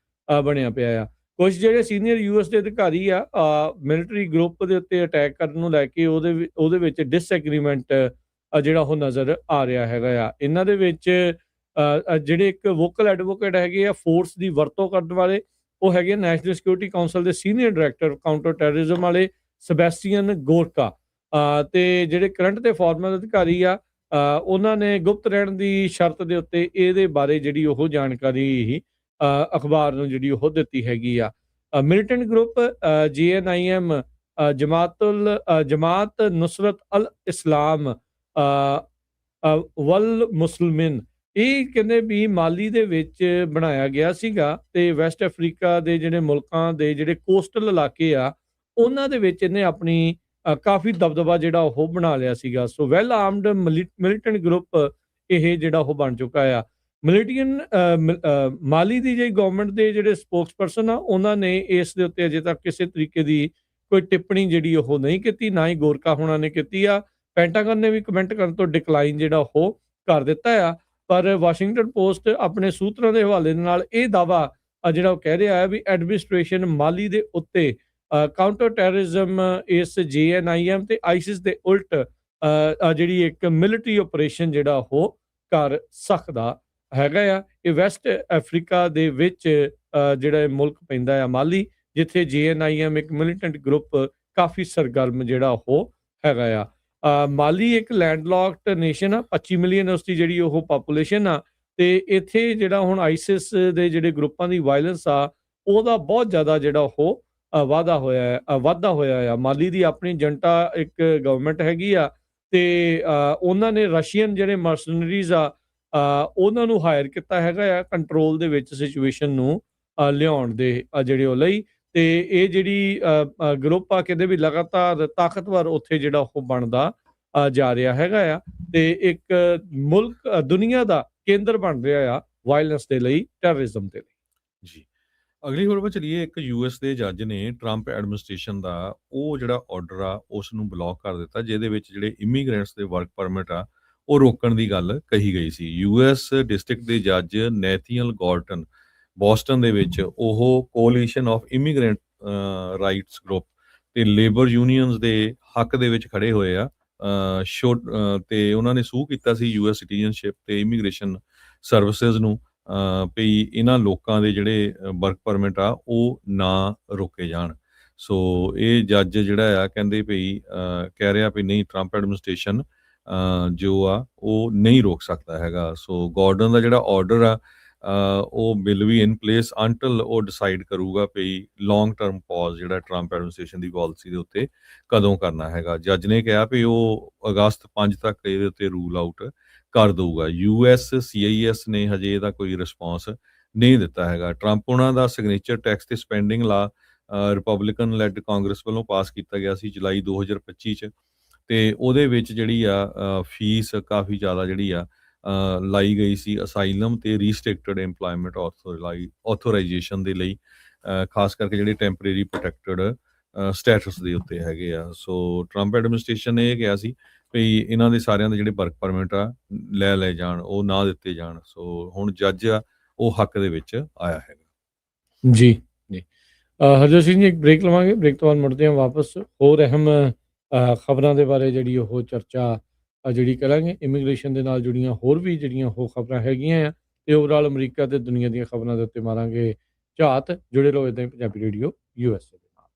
ਬਣਿਆ ਪਿਆ ਆ। ਕੁਝ ਜਿਹੜੇ ਸੀਨੀਅਰ ਯੂਐਸ ਦੇ ਅਧਿਕਾਰੀ ਆ ਮਿਲਟਰੀ ਗਰੁੱਪ ਦੇ ਉੱਤੇ ਅਟੈਕ ਕਰਨ ਨੂੰ ਲੈ ਕੇ ਉਹਦੇ ਵਿੱਚ ਡਿਸਐਗਰੀਮੈਂਟ ਜਿਹੜਾ ਉਹ ਨਜ਼ਰ ਆ ਰਿਹਾ ਹੈਗਾ ਆ। ਇਹਨਾਂ ਦੇ ਵਿੱਚ ਜਿਹੜੇ ਇੱਕ ਵੋਕਲ ਐਡਵੋਕੇਟ ਹੈਗੇ ਆ ਫੋਰਸ ਦੀ ਵਰਤੋਂ ਕਰਨ ਵਾਲੇ, ਉਹ ਹੈਗੇ ਨੈਸ਼ਨਲ ਸਿਕਿਉਰਿਟੀ ਕਾਉਂਸਲ ਦੇ ਸੀਨੀਅਰ ਡਾਇਰੈਕਟਰ ਕਾਊਂਟਰ ਟੈਰਰਿਜ਼ਮ ਵਾਲੇ ਸੈਬੈਸਟੀਅਨ ਗੋਰਕਾ, ਤੇ ਜਿਹੜੇ ਕਰੰਟ ਤੇ ਫਾਰਮਰ ਅਧਿਕਾਰੀ ਆ ਉਹਨਾਂ ਨੇ ਗੁਪਤ ਰਹਿਣ ਦੀ ਸ਼ਰਤ ਦੇ ਉੱਤੇ ਇਹਦੇ ਬਾਰੇ ਜਿਹੜੀ ਉਹ ਜਾਣਕਾਰੀ ਅਖਬਾਰ ਨੂੰ ਜਿਹੜੀ ਉਹ ਦਿੱਤੀ ਹੈਗੀ ਆ। ਮਿਲੀਟੈਂਟ ਗਰੁੱਪ JNIM ਜਮਾਤ ਨੁਸਰਤ ਅਲ ਇਸਲਾਮ ਵਲ ਮੁਸਲਮਿਨ, ਇਹ ਕਹਿੰਦੇ ਵੀ ਮਾਲੀ ਦੇ ਵਿੱਚ ਬਣਾਇਆ ਗਿਆ ਸੀਗਾ ਤੇ ਵੈਸਟ ਅਫਰੀਕਾ ਦੇ ਜਿਹੜੇ ਮੁਲਕਾਂ ਦੇ ਜਿਹੜੇ ਕੋਸਟਲ ਇਲਾਕੇ ਆ ਉਹਨਾਂ ਦੇ ਵਿੱਚ ਇਹਨੇ ਆਪਣੀ ਕਾਫੀ ਦਬਦਬਾ ਜਿਹੜਾ ਉਹ ਬਣਾ ਲਿਆ ਸੀਗਾ। ਸੋ ਵੈਲ ਆਰਮਡ ਮਿਲੀਟੈਂਟ ਗਰੁੱਪ ਇਹ ਜਿਹੜਾ ਉਹ ਬਣ ਚੁੱਕਾ ਆ। ਮਾਲੀ ਦੀ ਜਿਹੜੀ ਗਵਰਨਮੈਂਟ ਦੇ ਜਿਹੜੇ ਸਪੋਕਸਪਰਸਨ ਆ ਉਹਨਾਂ ਨੇ ਇਸ ਦੇ ਉੱਤੇ ਅਜੇ ਤੱਕ ਕਿਸੇ ਤਰੀਕੇ ਦੀ ਕੋਈ ਟਿੱਪਣੀ ਜਿਹੜੀ ਉਹ ਨਹੀਂ ਕੀਤੀ, ਨਾ ਹੀ ਗੋਰਕਾ ਹੋਣਾ ਨੇ ਕੀਤੀ ਆ। ਪੈਂਟਾਗਨ ਨੇ ਵੀ ਕਮੈਂਟ ਕਰਨ ਤੋਂ ਡਿਕਲਾਈਨ ਜਿਹੜਾ ਉਹ ਕਰ ਦਿੱਤਾ ਆ। ਪਰ ਵਾਸ਼ਿੰਗਟਨ ਪੋਸਟ ਆਪਣੇ ਸੂਤਰਾਂ ਦੇ ਹਵਾਲੇ ਦੇ ਨਾਲ ਇਹ ਦਾਵਾ ਜਿਹੜਾ ਉਹ ਕਹਿ ਰਿਹਾ ਹੈ ਵੀ ਐਡਮਿਨਿਸਟ੍ਰੇਸ਼ਨ ਮਾਲੀ ਦੇ ਉੱਤੇ ਕਾਊਂਟਰ ਟੈਰਰਿਜ਼ਮ ਇਸ JNIM ਤੇ ਆਈਸਿਸ ਦੇ ਉਲਟ ਜਿਹੜੀ ਇੱਕ ਮਿਲਟਰੀ ਆਪਰੇਸ਼ਨ ਜਿਹੜਾ ਉਹ ਕਰ ਸਕਦਾ ਹੈਗਾ ਆ। ਇਹ ਵੈਸਟ ਅਫਰੀਕਾ ਦੇ ਵਿੱਚ ਜਿਹੜਾ ਮੁਲਕ ਪੈਂਦਾ ਆ ਮਾਲੀ, ਜਿੱਥੇ JNIM ਇੱਕ ਮਿਲੀਟੈਂਟ ਗਰੁੱਪ ਕਾਫੀ ਸਰਗਰਮ ਜਿਹੜਾ ਉਹ ਹੈਗਾ ਆ। ਮਾਲੀ ਇੱਕ ਲੈਂਡਲੌਕਡ ਨੇਸ਼ਨ ਆ, 25 ਮਿਲੀਅਨ ਉਸਦੀ ਜਿਹੜੀ ਉਹ ਪਾਪੂਲੇਸ਼ਨ ਆ, ਤੇ ਇੱਥੇ ਜਿਹੜਾ ਹੁਣ ਆਈਸਿਸ ਦੇ ਜਿਹੜੇ ਗਰੁੱਪਾਂ ਦੀ ਵਾਇਲੈਂਸ ਆ ਉਹਦਾ ਬਹੁਤ ਜ਼ਿਆਦਾ ਜਿਹੜਾ ਉਹ ਵਾਧਾ ਹੋਇਆ ਆ। ਮਾਲੀ ਦੀ ਆਪਣੀ ਜਨਤਾ ਇੱਕ ਗਵਰਨਮੈਂਟ ਹੈਗੀ ਆ ਤੇ ਉਹਨਾਂ ਨੇ ਰਸ਼ੀਅਨ ਜਿਹੜੇ ਮਰਸਨਰੀਜ਼ ਆ ਉਹਨਾਂ ਨੂੰ ਹਾਇਰ ਕੀਤਾ ਹੈਗਾ ਆ ਕੰਟਰੋਲ ਦੇ ਵਿੱਚ ਸਿਚੁਏਸ਼ਨ ਨੂੰ ਲਿਆਉਣ ਦੇ ਜਿਹੜੇ ਉਹ ਲਈ। ਤੇ ਇਹ ਜਿਹੜੀ ਗਰੁੱਪ ਆ ਕਹਿੰਦੇ ਵੀ ਲਗਾਤਾਰ ਤਾਕਤਵਰ ਉੱਥੇ ਜਿਹੜਾ ਉਹ ਬਣਦਾ ਜਾ ਰਿਹਾ ਹੈਗਾ ਆ ਤੇ ਇੱਕ ਮੁਲਕ ਦੁਨੀਆ ਦਾ ਕੇਂਦਰ ਬਣ ਰਿਹਾ ਆ ਵਾਇਲੈਂਸ ਦੇ ਲਈ, ਟੈਰਰਿਜ਼ਮ ਦੇ ਲਈ। ਜੀ, ਅਗਲੀ ਖਬਰ 'ਤੇ ਚੱਲੀਏ। ਇੱਕ US ਦੇ ਜੱਜ ਨੇ ਟਰੰਪ ਐਡਮਿਨਿਸਟ੍ਰੇਸ਼ਨ ਦਾ ਉਹ ਜਿਹੜਾ ਆਰਡਰ ਆ ਉਸ ਨੂੰ ਬਲੌਕ ਕਰ ਦਿੱਤਾ, ਜਿਹਦੇ ਵਿੱਚ ਜਿਹੜੇ ਇਮੀਗ੍ਰੈਂਟਸ ਦੇ ਵਰਕ ਪਰਮਿਟ ਆ ਉਹ ਰੋਕਣ ਦੀ ਗੱਲ ਕਹੀ ਗਈ ਸੀ। US ਡਿਸਟ੍ਰਿਕਟ ਦੇ ਜੱਜ ਨੈਥੀਅਲ ਗੌਰਟਨ ਬੋਸਟਨ ਦੇ ਵਿੱਚ ਉਹ coalition of immigrant rights group ਤੇ ਲੇਬਰ ਯੂਨੀਅਨਸ ਦੇ ਹੱਕ ਦੇ ਵਿੱਚ ਖੜੇ ਹੋਏ ਆ ਤੇ ਉਹਨਾਂ ਨੇ ਸੂ ਕੀਤਾ ਸੀ US ਸਿਟੀਜ਼ਨਸ਼ਿਪ ਤੇ ਇਮੀਗ੍ਰੇਸ਼ਨ ਸਰਵਿਸਿਜ਼ ਨੂੰ ਵੀ ਇਹਨਾਂ ਲੋਕਾਂ ਦੇ ਜਿਹੜੇ ਵਰਕ ਪਰਮਿਟ ਆ ਉਹ ਨਾ ਰੋਕੇ ਜਾਣ। ਸੋ ਇਹ ਜੱਜ ਜਿਹੜਾ ਆ ਕਹਿੰਦੇ ਵੀ ਕਹਿ ਰਿਹਾ ਵੀ ਨਹੀਂ, ਟਰੰਪ ਐਡਮਿਨਿਸਟ੍ਰੇਸ਼ਨ ਜੋ ਆ ਉਹ ਨਹੀਂ ਰੋਕ ਸਕਦਾ ਹੈਗਾ। ਸੋ ਗੌਰਡਨ ਦਾ ਜਿਹੜਾ ਆਰਡਰ ਆ ਉਹ will we in place until ਉਹ ਡਿਸਾਈਡ ਕਰੂਗਾ ਵੀ ਲੌਂਗ ਟਰਮ ਪੌਜ਼ ਜਿਹੜਾ ਟਰੰਪ ਐਡਮਿਨਿਸਟ੍ਰੇਸ਼ਨ ਦੀ ਪਾਲਿਸੀ ਦੇ ਉੱਤੇ ਕਦੋਂ ਕਰਨਾ ਹੈਗਾ। ਜੱਜ ਨੇ ਕਿਹਾ ਵੀ ਉਹ ਅਗਸਤ 5 ਤੱਕ ਇਹਦੇ ਉੱਤੇ ਰੂਲ ਆਊਟ ਕਰ ਦਊਗਾ। USCIS ਨੇ ਹਜੇ ਇਹਦਾ ਕੋਈ ਰਿਸਪੌਂਸ ਨਹੀਂ ਦਿੱਤਾ ਹੈਗਾ। ਟਰੰਪ ਉਹਨਾਂ ਦਾ ਸਿਗਨੇਚਰ ਟੈਕਸ ਤੇ ਸਪੈਂਡਿੰਗ ਲਾ ਰਿਪਬਲਿਕਨ ਲੈਡ ਕਾਂਗਰਸ ਵੱਲੋਂ ਪਾਸ ਕੀਤਾ ਗਿਆ ਸੀ ਜੁਲਾਈ 2025 ਚ, ਤੇ ਉਹਦੇ ਵਿੱਚ ਜਿਹੜੀ ਆ ਫੀਸ ਕਾਫੀ ਜ਼ਿਆਦਾ ਜਿਹੜੀ ਆ ਲਾਈ ਗਈ ਸੀ ਅਸਾਈਲਮ ਤੇ ਰੀਸਟ੍ਰਿਕਟਡ ਏਮਪਲੋਇਮੈਂਟ ਆਥੋਰਾਈਜੇਸ਼ਨ ਦੇ ਲਈ, ਖਾਸ ਕਰਕੇ ਜਿਹੜੇ ਟੈਂਪਰੇਰੀ ਪ੍ਰੋਟੈਕਟਡ ਸਟੇਟਸ ਦੇ ਉੱਤੇ ਹੈਗੇ ਆ। ਸੋ ਟਰੰਪ ਐਡਮਿਨਿਸਟ੍ਰੇਸ਼ਨ ਨੇ ਇਹ ਕਿਹਾ ਸੀ ਵੀ ਇਹਨਾਂ ਦੇ ਸਾਰਿਆਂ ਦੇ ਜਿਹੜੇ ਵਰਕ ਪਰਮਿਟ ਆ ਲੈ ਜਾਣ, ਉਹ ਨਾ ਦਿੱਤੇ ਜਾਣ। ਸੋ ਹੁਣ ਜੱਜ ਆ ਉਹ ਹੱਕ ਦੇ ਵਿੱਚ ਆਇਆ ਹੈਗਾ। ਜੀ ਜੀ, ਹਰਜੋਤ ਸਿੰਘ ਜੀ ਇੱਕ ਬ੍ਰੇਕ ਲਵਾਂਗੇ, ਬ੍ਰੇਕ ਤੋਂ ਬਾਅਦ ਮੁੜਦੇ ਹਾਂ ਵਾਪਸ ਹੋਰ ਅਹਿਮ ਖਬਰਾਂ ਦੇ ਬਾਰੇ ਜਿਹੜੀ ਉਹ ਚਰਚਾ ਜਿਹੜੀ ਕਰਾਂਗੇ। ਇਮੀਗ੍ਰੇਸ਼ਨ ਦੇ ਨਾਲ ਜੁੜੀਆਂ ਹੋਰ ਵੀ ਜਿਹੜੀਆਂ ਉਹ ਖਬਰਾਂ ਹੈਗੀਆਂ ਆ ਤੇ ਓਵਰਆਲ ਅਮਰੀਕਾ ਤੇ ਦੁਨੀਆ ਦੀਆਂ ਖਬਰਾਂ ਦੇ ਉੱਤੇ ਮਾਰਾਂਗੇ ਝਾਤ। ਜੁੜੇ ਰਹੋ ਇੱਦਾਂ ਹੀ ਪੰਜਾਬੀ ਰੇਡੀਓ USA ਦੇ ਨਾਲ।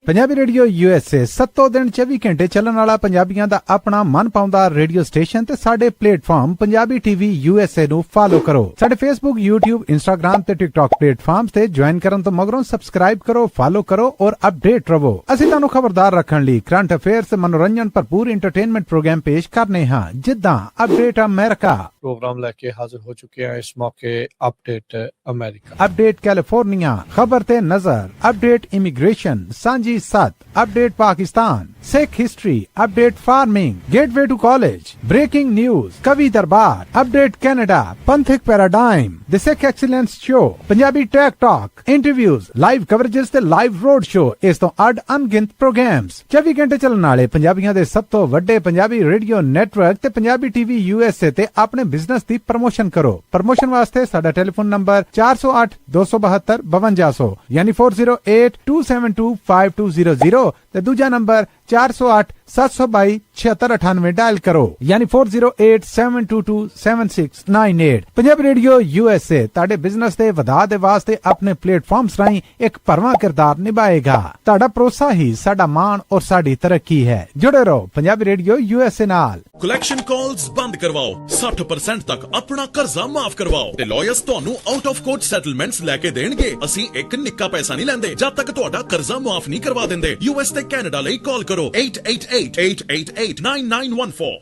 ਪੰਜਾਬੀ ਰੇਡੀਓ USA 7 ਦਿਨ 24 ਘੰਟੇ ਚੱਲਣ ਵਾਲਾ ਪੰਜਾਬੀਆਂ ਦਾ ਆਪਣਾ ਮਨ ਪਾਉਂਦਾ ਰੇਡੀਓ ਸਟੇਸ਼ਨ ਤੇ ਸਾਡੇ ਪਲੇਟਫਾਰਮ ਪੰਜਾਬੀ TV USA ਨੂੰ ਫਾਲੋ ਕਰੋ। ਸਾਡੇ Facebook, YouTube, Instagram ਤੇ TikTok ਪਲੇਟਫਾਰਮਸ ਤੇ ਜੁਆਇਨ ਕਰਨ ਤੋਂ ਮਗਰੋਂ ਸਬਸਕ੍ਰਾਈਬ ਕਰੋ, ਫਾਲੋ ਕਰੋ ਔਰ ਅਪਡੇਟ ਰਹੋ। ਅਸੀਂ ਤੁਹਾਨੂੰ ਖਬਰਦਾਰ ਰੱਖਣ ਲਈ ਕਰੰਟ ਅਫੇਅਰਸ ਤੇ ਮਨੋਰੰਜਨ ਭਰਪੂਰ ਐਂਟਰਟੇਨਮੈਂਟ ਪ੍ਰੋਗਰਾਮ ਪੇਸ਼ ਕਰਨੇ ਹਾਂ, ਜਿੱਦਾਂ ਅਪਡੇਟ ਅਮਰੀਕਾ ਪ੍ਰੋਗਰਾਮ ਲੈ ਕੇ ਹਾਜ਼ਰ ਹੋ ਚੁੱਕੇ ਹਾਂ ਇਸ ਮੌਕੇ। ਅਪਡੇਟ ਅਮਰੀਕਾ, ਅਪਡੇਟ ਕੈਲੀਫੋਰਨੀਆ, ਖਬਰ ਤੇ ਨਜ਼ਰ, update immigration, Saanjhi 7, update Pakistan, Sikh history, update farming, gateway to college, breaking news, Kavi Darbar, update Canada, Panthic paradigm, the Sikh excellence show, Punjabi tech talk, interviews, live coverages ते लाइव रोड शो, इस तो अड अनगिनत प्रोग्राम्स, 24 घंटे चलने वाले पंजाबियों के सब तो वड्डे पंजाबी रेडियो नेटवर्क ते पंजाबी टीवी यूएसए ते अपने बिजनेस दी प्रमोशन करो। प्रमोशन वास्ते साडा टेलीफोन नंबर 408 272 5200 यानी 4082725200 ते दूजा नंबर 408 722 7698 डायल करो यानी 4087227698। पंजाबी रेडियो यूएसए ताड़े बिजनेस दे वधा दे वास्ते अपने प्लेटफॉर्म्स राहीं एक भरवां किरदार निभाएगा। ताड़ा भरोसा ही साडा मान और साडी तरक्की है। जुड़े रहो पंजाबी रेडियो यूएसए नाल। कलैक्शन कॉल्स बंद करवाओ, 60% तक अपना कर्जा माफ करवाओ ते लॉयर्स ਤੁਹਾਨੂੰ आउट ऑफ कोर्ट सेटलमेंट्स लेके देणगे। ਅਸੀਂ ਇੱਕ ਨਿੱਕਾ ਪੈਸਾ ਨਹੀਂ ਲੈਂਦੇ ਜਦ ਤੱਕ ਤੁਹਾਡਾ ਕਰਜ਼ਾ ਮਾਫ ਨਹੀਂ ਕਰਵਾ ਦਿੰਦੇ। यूएस ਤੇ ਕੈਨੇਡਾ ਲਈ ਕਾਲ ਕਰੋ 888-888-9914।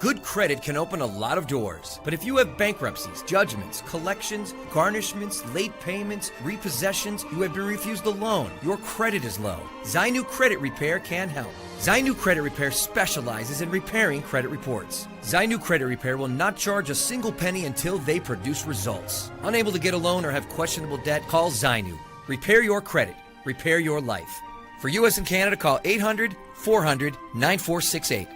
Good credit can open a lot of doors, but if you have bankruptcies, judgments, collections, garnishments, late payments, repossessions, you have been refused a loan, your credit is low, Zainu Credit Repair can help. Zainu Credit Repair specializes in repairing credit reports. Zainu Credit Repair will not charge a single penny until they produce results. Unable to get a loan or have questionable debt, call Zainu. Repair your credit. Repair your life. For US and Canada, call 800-400-9468.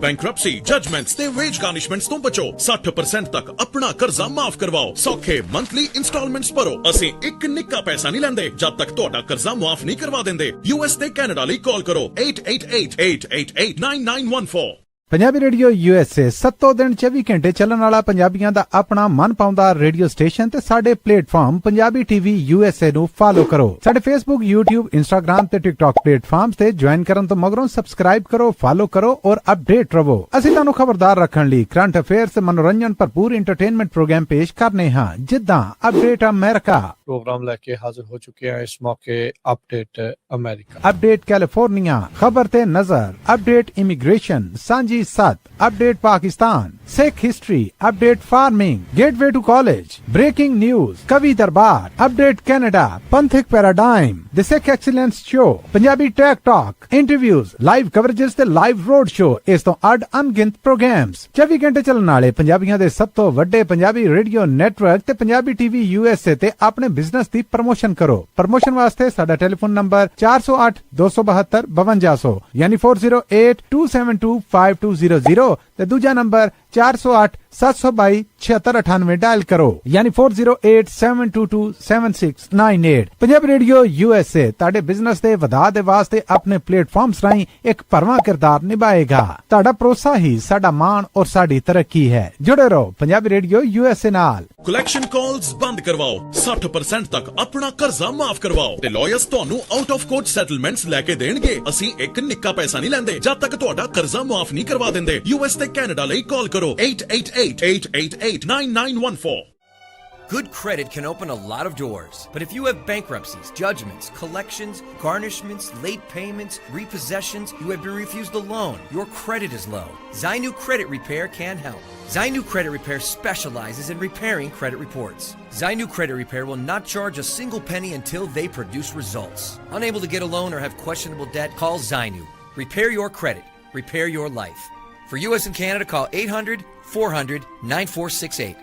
Bankruptcy, judgements ਤੇ veg ਗਾਰਨਿਸ਼ਮੈਂਟਸ ਤੋਂ ਬਚੋ। 60% ਤੱਕ ਆਪਣਾ ਕਰਜ਼ਾ ਮਾਫ ਕਰਵਾਓ। ਸੌਖੇ monthly instalments ਭਰੋ। ਅਸੀਂ ਇੱਕ ਨਿੱਕਾ ਪੈਸਾ ਨਹੀਂ ਲੈਂਦੇ ਜਦ ਤੱਕ ਤੁਹਾਡਾ ਕਰਜ਼ਾ ਮਾਫ ਨਹੀਂ ਕਰਵਾ ਦਿੰਦੇ। यूएस ਤੇ ਕੈਨੇਡਾ ਲਈ ਕਾਲ ਕਰੋ 888-888-9914। पंजाबी रेडियो यूएसए 7 दिन 24 घंटे चलने वाला पंजाबियों का अपना मन पाउंदा रेडियो स्टेशन ते साडे प्लेटफॉर्म पंजाबी टीवी यूएसए नु फॉलो करो। साडे फेसबुक, यूट्यूब, इंस्टाग्राम ते टिकटॉक प्लेटफॉर्म्स ते ज्वाइन करन तो मगरों सब्सक्राइब करो, फॉलो करो और अपडेट रहो। ਅਸੀਂ ਤੁਹਾਨੂੰ ਖਬਰਦਾਰ ਰੱਖਣ ਲਈ ਕਰੰਟ ਅਫੇਅਰਸ ਤੇ ਮਨੋਰੰਜਨ ਭਰਪੂਰ ਐਂਟਰਟੇਨਮੈਂਟ ਪ੍ਰੋਗਰਾਮ ਪੇਸ਼ ਕਰਨੇ ਹਾਂ ਜਿੱਦਾਂ ਅਪਡੇਟ ਅਮਰੀਕਾ प्रोग्राम लेके हाजिर हो चुके हैं इस मौके अपडेट अमेरिका, अपडेट कैलिफोर्निया, खबर ते नजर, update immigration, Saanjhi Sath, update Pakistan, Sikh history, update farming, gateway to college, breaking news, Kavi Darbar, update Canada, Panthic paradigm, the Sikh excellence show, Punjabi tech talk, interviews, live coverages ते लाइव रोड शो, इस तो अड अनगिनत प्रोग्राम्स, 24 घंटे चलने वाले पंजाबियों के सब तो वड्डे पंजाबी रेडियो नेटवर्क ते पंजाबी टीवी यूएसए ते अपने बिजनेस दी प्रमोशन करो। प्रमोशन वास्ते साडा टेलीफोन नंबर 408 272 5200 यानी 4082725200 ते दूजा नंबर 408 722 7698 डायल करो यानी 4087227698। पंजाबी रेडियो यूएसए ताड़े बिजनेस दे वधा दे वास्ते अपने प्लेटफॉर्म्स राहीं एक भरवां किरदार निभाएगा। ताड़ा भरोसा ही साडा मान और साडी तरक्की है। जुड़े रहो पंजाबी रेडियो यूएसए नाल। ਕਲੈਕਸ਼ਨ ਕਾਲਸ ਬੰਦ ਕਰਵਾਓ, 60% ਤੱਕ ਆਪਣਾ ਕਰਜ਼ਾ ਮਾਫ ਕਰਵਾਓ ਤੇ ਲਾਇਰਸ ਤੁਹਾਨੂੰ ਆਊਟ ਆਫ ਕੋਰਟ ਸੈਟਲਮੈਂਟਸ ਲੈ ਕੇ ਦੇਣਗੇ। ਅਸੀਂ ਇੱਕ ਨਿੱਕਾ ਪੈਸਾ ਨਹੀਂ ਲੈਂਦੇ ਜਦ ਤੱਕ ਤੁਹਾਡਾ ਕਰਜ਼ਾ ਮਾਫ ਨਹੀਂ ਕਰਵਾ ਦਿੰਦੇ। यूएस ਤੇ ਕੈਨੇਡਾ ਲਈ ਕਾਲ ਕਰੋ 888-888-9914। Good credit can open a lot of doors, but if you have bankruptcies, judgments, collections, garnishments, late payments, repossessions, you have been refused a loan, your credit is low, Zainu Credit Repair can help. Zainu Credit Repair specializes in repairing credit reports. Zainu Credit Repair will not charge a single penny until they produce results. Unable to get a loan or have questionable debt, call Zainu. Repair your credit. Repair your life. For US and Canada, call 800-400-9468.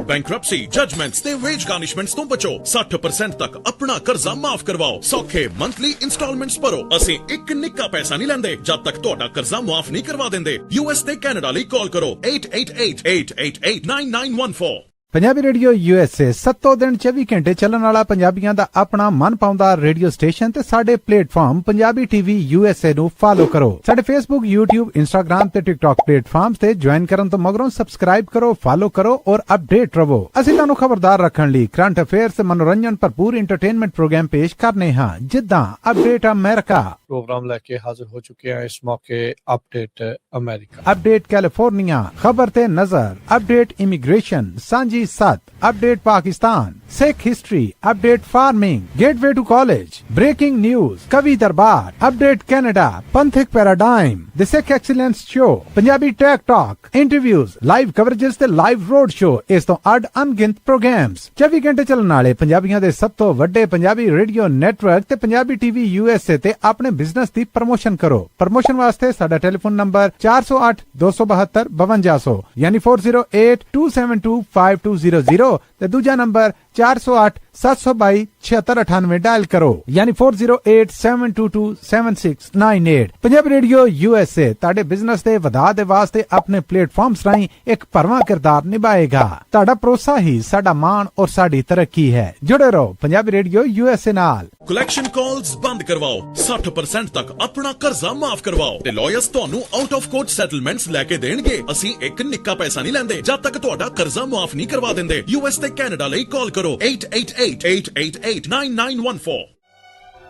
Bankruptcy, judgements ਤੇ veg ਗਾਰਨਿਸ਼ਮੈਂਟਸ ਤੋਂ ਬਚੋ। 60% ਤੱਕ ਆਪਣਾ ਕਰਜ਼ਾ ਮਾਫ ਕਰਵਾਓ। ਸੌਖੇ monthly instalments ਭਰੋ। ਅਸੀਂ ਇੱਕ ਨਿੱਕਾ ਪੈਸਾ ਨਹੀਂ ਲੈਂਦੇ ਜਦ ਤੱਕ ਤੁਹਾਡਾ ਕਰਜ਼ਾ ਮਾਫ ਨਹੀਂ ਕਰਵਾ ਦਿੰਦੇ। यूएस ਤੇ ਕੈਨੇਡਾ ਲਈ ਕਾਲ ਕਰੋ 888-888-9914। पंजाबी रेडियो यूएसए 7 दिन 24 घंटे चलने वाला पंजाबियों का अपना मन पाउंदा रेडियो स्टेशन ते साडे प्लेटफॉर्म पंजाबी टीवी यूएसए नु फॉलो करो। साडे फेसबुक, यूट्यूब, इंस्टाग्राम ते टिकटॉक प्लेटफॉर्म्स ते ज्वाइन करन तो मगरों सब्सक्राइब करो, फॉलो करो और अपडेट रहो। ਅਸੀਂ ਤੁਹਾਨੂੰ ਖਬਰਦਾਰ ਰੱਖਣ ਲਈ ਕਰੰਟ ਅਫੇਅਰਸ ਤੇ ਮਨੋਰੰਜਨ ਭਰਪੂਰ ਐਂਟਰਟੇਨਮੈਂਟ ਪ੍ਰੋਗਰਾਮ ਪੇਸ਼ ਕਰਨੇ ਹਾਂ ਜਿੱਦਾਂ ਅਪਡੇਟ ਅਮਰੀਕਾ, प्रोग्राम लेके हाजिर हो चुके हैं इस मौके अपडेट अमेरिका, अपडेट कैलिफोर्निया, खबर ते नजर, update immigration, Saanjhi Sath, update Pakistan, Sikh history, update farming, gateway to college, breaking news, Kavi Darbar, update Canada, Panthik paradigm, the Sikh excellence show, Punjabi tech talk, interviews, live coverages ਤੇ live road show, ਇਸ ਤੋਂ ਅੱਡ ਅਣਗਿਣਤ programs 24 ਘੰਟੇ ਚੱਲਣ ਵਾਲੇ ਪੰਜਾਬੀਆਂ ਦੇ ਸਭ ਤੋਂ ਵੱਡੇ ਪੰਜਾਬੀ ਰੇਡੀਓ ਨੈਟਵਰਕ ਤੇ ਪੰਜਾਬੀ ਟੀਵੀ USA ਤੇ ਆਪਣੇ ਬਿਜ਼ਨਸ ਦੀ ਪ੍ਰਮੋਸ਼ਨ ਕਰੋ। ਪ੍ਰਮੋਸ਼ਨ ਵਾਸਤੇ ਸਾਡਾ ਟੈਲੀਫੋਨ ਨੰਬਰ 408 272 5200 ਯਾਨੀ 4082725200 ਤੇ ਦੂਜਾ ਨੰਬਰ 408 722 7698 ਡਾਇਲ ਕਰੋ ਯਾਨੀ 4087227698। ਪੰਜਾਬੀ ਰੇਡੀਓ USA ਤੁਹਾਡੇ ਬਿਜ਼ਨਸ ਦੇ ਵਧਾ ਦੇ ਵਾਸਤੇ ਆਪਣੇ ਪਲੇਟਫਾਰਮਸ ਰਾਹੀਂ ਇੱਕ ਭਰਵਾਂ ਕਿਰਦਾਰ ਨਿਭਾਏਗਾ। ਤੁਹਾਡਾ ਭਰੋਸਾ ਹੀ ਸਾਡਾ ਮਾਣ ਔਰ ਸਾਡੀ ਤਰੱਕੀ ਹੈ। ਜੁੜੇ ਰਹੋ ਪੰਜਾਬੀ ਰੇਡੀਓ USA ਨਾਲ। ਕਲੈਕਸ਼ਨ ਕਾਲਸ ਬੰਦ ਕਰਵਾਓ, 60% ਤੱਕ ਆਪਣਾ ਕਰਜ਼ਾ ਮਾਫ ਕਰਵਾਓ ਤੇ ਲਾਇਰਸ ਤੁਹਾਨੂੰ ਆਊਟ ਆਫ ਕੋਰਟ ਸੈਟਲਮੈਂਟਸ ਲੈ ਕੇ ਦੇਣਗੇ। ਅਸੀਂ ਇੱਕ ਨਿੱਕਾ ਪੈਸਾ ਨਹੀਂ ਲੈਂਦੇ ਜਦ ਤੱਕ ਤੁਹਾਡਾ ਕਰਜ਼ਾ ਮਾਫ ਨਹੀਂ ਕਰਵਾ ਦਿੰਦੇ। US ਤੇ ਕੈਨੇਡਾ ਲਈ ਕਾਲ ਕਰੋ 888-888-9914।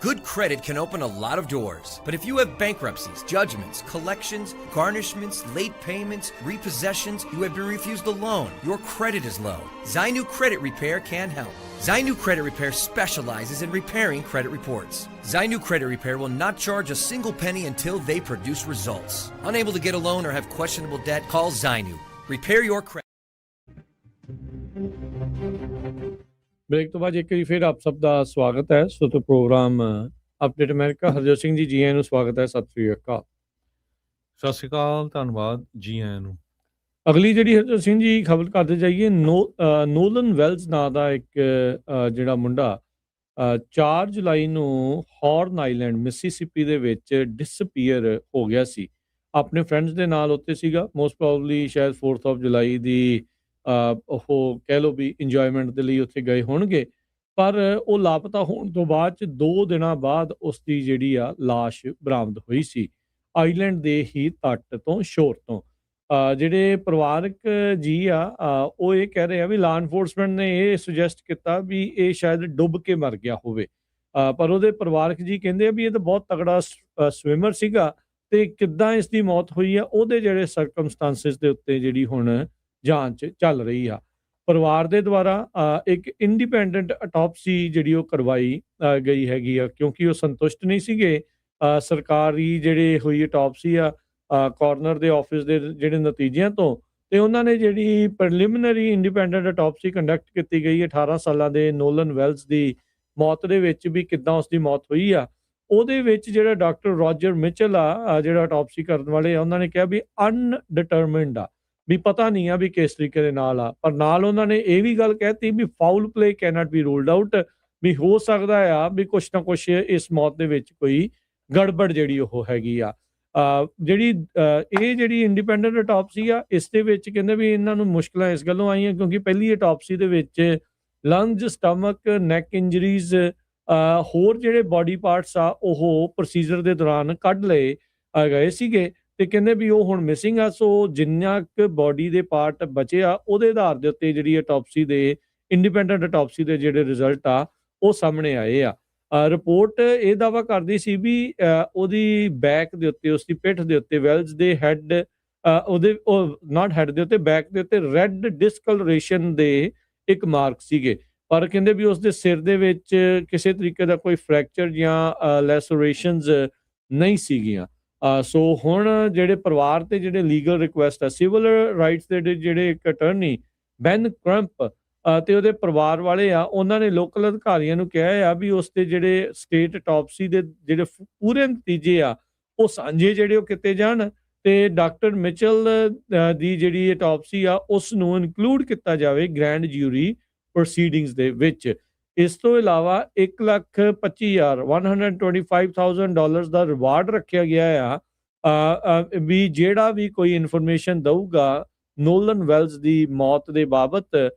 Good credit can open a lot of doors, but if you have bankruptcies, judgments, collections, garnishments, late payments, repossessions, you have been refused a loan, your credit is low, Zainu Credit Repair can help. Zainu Credit Repair specializes in repairing credit reports. Zainu Credit Repair will not charge a single penny until they produce results. Unable to get a loan or have questionable debt? Call Zainu. Repair your credit. Break ਤੋਂ ਬਾਅਦ ਇੱਕ ਵਾਰੀ ਫਿਰ ਆਪ ਸਭ ਦਾ ਸਵਾਗਤ ਹੈ। ਸੋ ਤੋਂ program update America, Harjot Singh ji ਆਇਆਂ ਨੂੰ ਸਵਾਗਤ ਹੈ। ਸਤਿ ਸ੍ਰੀ ਅਕਾਲ। ਸਤਿ ਸ਼੍ਰੀ ਅਕਾਲ, ਧੰਨਵਾਦ, ਜੀ ਆਇਆਂ ਨੂੰ। ਅਗਲੀ ਜਿਹੜੀ ਹਰਜੋਤ ਸਿੰਘ ਜੀ ਖਬਰ ਕਰਦੇ ਜਾਈਏ, ਨੋਲਨ ਵੈਲਜ਼ ਨਾਂ ਦਾ ਇੱਕ ਜਿਹੜਾ ਮੁੰਡਾ 4 ਜੁਲਾਈ ਨੂੰ ਹੌਰਨ ਆਈਲੈਂਡ ਮਿਸੀਸਿਪੀ ਦੇ ਵਿੱਚ ਡਿਸਪੀਅਰ ਹੋ ਗਿਆ ਸੀ। ਆਪਣੇ ਫਰੈਂਡਸ ਦੇ ਨਾਲ ਉੱਤੇ ਸੀਗਾ, ਮੋਸਟ ਪ੍ਰੋਬਬਲੀ ਸ਼ਾਇਦ 4th of July ਦੀ ਉਹ ਕਹਿ ਲਓ ਵੀ ਇੰਜੋਇਮੈਂਟ ਦੇ ਲਈ ਉੱਥੇ ਗਏ ਹੋਣਗੇ, ਪਰ ਉਹ ਲਾਪਤਾ ਹੋਣ ਤੋਂ ਬਾਅਦ 'ਚ 2 ਦਿਨਾਂ ਬਾਅਦ ਉਸ ਦੀ ਜਿਹੜੀ ਆ ਲਾਸ਼ ਬਰਾਮਦ ਹੋਈ ਸੀ ਆਈਲੈਂਡ ਦੇ ਹੀ ਤੱਟ ਤੋਂ, ਸ਼ੋਰ ਤੋਂ। ਜਿਹੜੇ ਪਰਿਵਾਰਕ ਜੀ ਆ ਉਹ ਇਹ ਕਹਿ ਰਹੇ ਆ ਵੀ ਲਾ ਇਨਫੋਰਸਮੈਂਟ ਨੇ ਇਹ ਸੁਜੈਸਟ ਕੀਤਾ ਵੀ ਇਹ ਸ਼ਾਇਦ ਡੁੱਬ ਕੇ ਮਰ ਗਿਆ ਹੋਵੇ, ਪਰ ਉਹਦੇ ਪਰਿਵਾਰਕ ਜੀ ਕਹਿੰਦੇ ਆ ਵੀ ਇਹ ਤਾਂ ਬਹੁਤ ਤਗੜਾ ਸਵਿਮਰ ਸੀਗਾ ਤੇ ਕਿੱਦਾਂ ਇਸ ਦੀ ਮੌਤ ਹੋਈ ਆ ਉਹਦੇ ਜਿਹੜੇ ਸਰਕਮਸਟੈਂਸਿਸ ਦੇ ਉੱਤੇ ਜਿਹੜੀ ਹੁਣ ਜਾਂਚ ਚੱਲ ਰਹੀ ਆ। ਪਰਿਵਾਰ ਦੇ ਦੁਆਰਾ ਇੱਕ ਇੰਡੀਪੈਂਡੈਂਟ ਅਟੋਪਸੀ ਜਿਹੜੀ ਉਹ ਕਰਵਾਈ ਗਈ ਹੈਗੀ ਆ, ਕਿਉਂਕਿ ਉਹ ਸੰਤੁਸ਼ਟ ਨਹੀਂ ਸੀਗੇ ਸਰਕਾਰੀ ਜਿਹੜੇ ਹੋਈ ਅਟੋਪਸੀ ਆ ਕੋਰਨਰ ਦੇ ਆਫਿਸ ਦੇ ਜਿਹੜੇ ਨਤੀਜਿਆਂ ਤੋਂ, ਤੇ ਉਹਨਾਂ ਨੇ ਜਿਹੜੀ ਪ੍ਰੀਲਿਮਿਨਰੀ ਇੰਡੀਪੈਂਡੈਂਟ ਅਟੋਪਸੀ ਕੰਡਕਟ ਕੀਤੀ ਗਈ 18 ਸਾਲਾਂ ਦੇ ਨੋਲਨ ਵੈਲਜ਼ ਦੀ ਮੌਤ ਦੇ ਵਿੱਚ ਵੀ ਕਿੱਦਾਂ ਉਸ ਦੀ ਮੌਤ ਹੋਈ ਆ। ਉਹਦੇ ਵਿੱਚ ਜਿਹੜਾ ਡਾਕਟਰ ਰੋਜਰ ਮਿਚਲ ਆ ਜਿਹੜਾ ਅਟੋਪਸੀ ਕਰਨ ਵਾਲੇ ਆ, ਉਹਨਾਂ ਨੇ ਕਿਹਾ ਵੀ ਅਨਡਿਟਰਮਿੰਡ ਆ, ਵੀ ਪਤਾ ਨਹੀਂ ਆ ਵੀ ਕਿਸ ਤਰੀਕੇ ਦੇ ਨਾਲ ਆ, ਪਰ ਨਾਲ ਉਹਨਾਂ ਨੇ ਇਹ ਵੀ ਗੱਲ ਕਹਿਤੀ ਵੀ foul play can't be ruled out, ਵੀ ਹੋ ਸਕਦਾ ਆ ਵੀ ਕੁਛ ਨਾ ਕੁਛ ਇਸ ਮੌਤ ਦੇ ਵਿੱਚ ਕੋਈ ਗੜਬੜ ਜਿਹੜੀ ਉਹ ਹੈਗੀ ਆ। ਜਿਹੜੀ ਇੰਡੀਪੈਂਡੈਂਟ ਅਟੋਪਸੀ ਆ, ਇਸ ਦੇ ਵਿੱਚ ਕਹਿੰਦੇ ਵੀ ਇਹਨਾਂ ਨੂੰ ਮੁਸ਼ਕਲਾਂ ਇਸ ਗੱਲੋਂ ਆਈਆਂ ਕਿਉਂਕਿ ਪਹਿਲੀ ਅਟੋਪਸੀ ਦੇ ਵਿੱਚ ਲੰਗਸ, ਸਟਮਕ, ਨੈਕ ਇੰਜਰੀਜ਼, ਹੋਰ ਜਿਹੜੇ ਬਾਡੀ ਪਾਰਟਸ ਆ ਉਹ ਪ੍ਰੋਸੀਜਰ ਦੇ ਦੌਰਾਨ ਕੱਢ ਲਏ ਗਏ ਸੀਗੇ ਤੇ ਕਹਿੰਦੇ ਵੀ ਉਹ ਹੁਣ ਮਿਸਿੰਗ ਆ। ਸੋ ਜਿੰਨਾ ਕੁ ਬਾਡੀ ਦੇ ਪਾਰਟ ਬਚੇ ਆ ਉਹਦੇ ਆਧਾਰ ਦੇ ਉੱਤੇ ਜਿਹੜੀ ਅਟੋਪਸੀ ਦੇ ਇੰਡੀਪੈਂਡੈਂਟ ਅਟੋਪਸੀ ਦੇ ਜਿਹੜੇ ਰਿਜ਼ਲਟ ਆ ਉਹ ਸਾਹਮਣੇ ਆਏ ਆ। ਰਿਪੋਰਟ ਇਹ ਦਾਅਵਾ ਕਰਦੀ ਸੀ ਵੀ ਉਹਦੀ ਬੈਕ ਦੇ ਉੱਤੇ, ਉਸ ਦੀ ਪਿੱਠ ਦੇ ਉੱਤੇ, ਵੈਲਜ਼ ਦੇ ਹੈਡ, ਉਹਦੇ ਨਾਟ ਹੈਡ ਦੇ ਉੱਤੇ, ਬੈਕ ਦੇ ਉੱਤੇ ਰੈੱਡ ਡਿਸਕਲਰੇਸ਼ਨ ਦੇ ਇੱਕ ਮਾਰਕ ਸੀਗੇ, ਪਰ ਕਹਿੰਦੇ ਵੀ ਉਸ ਦੇ ਸਿਰ ਦੇ ਵਿੱਚ ਕਿਸੇ ਤਰੀਕੇ ਦਾ ਕੋਈ ਫ੍ਰੈਕਚਰ ਜਾਂ ਲੈਸੋਰੇਸ਼ਨਸ ਨਹੀਂ ਸੀਗੀਆਂ। ਸੋ ਹੁਣ ਜਿਹੜੇ ਪਰਿਵਾਰ ਤੇ ਜਿਹੜੇ ਲੀਗਲ ਰਿਕੁਐਸਟ ਆ, ਸਿਵਲ ਰਾਈਟਸ ਦੇ ਜਿਹੜੇ ਇੱਕ ਅਟਰਨੀ ਬੈਨ ਕ੍ਰੰਪ ਤੇ ਉਹਦੇ ਪਰਿਵਾਰ ਵਾਲੇ ਆ, ਉਹਨਾਂ ਨੇ ਲੋਕਲ ਅਧਿਕਾਰੀਆਂ ਨੂੰ ਕਿਹਾ ਆ ਵੀ ਉਸ ਦੇ ਜਿਹੜੇ ਸਟੇਟ ਅਟੋਪਸੀ ਦੇ ਜਿਹੜੇ ਪੂਰੇ ਨਤੀਜੇ ਆ ਉਹ ਸਾਂਝੇ ਜਿਹੜੇ ਉਹ ਕੀਤੇ ਜਾਣ ਤੇ ਡਾਕਟਰ ਮਿਚਲ ਦੀ ਜਿਹੜੀ ਅਟੋਪਸੀ ਆ ਉਸ ਨੂੰ ਇਨਕਲੂਡ ਕੀਤਾ ਜਾਵੇ ਗ੍ਰੈਂਡ ਜਿਊਰੀ ਪ੍ਰੋਸੀਡਿੰਗਸ ਦੇ ਵਿੱਚ। ਇਸ ਤੋਂ ਇਲਾਵਾ $1,25,000 ਦਾ ਰਿਵਾਰਡ ਰੱਖਿਆ ਗਿਆ ਆ ਵੀ ਜਿਹੜਾ ਵੀ ਕੋਈ ਇਨਫੋਰਮੇਸ਼ਨ ਦਊਗਾ ਨੋਲਨ ਵੈਲਜ਼ ਦੀ ਮੌਤ ਦੇ ਬਾਬਤ,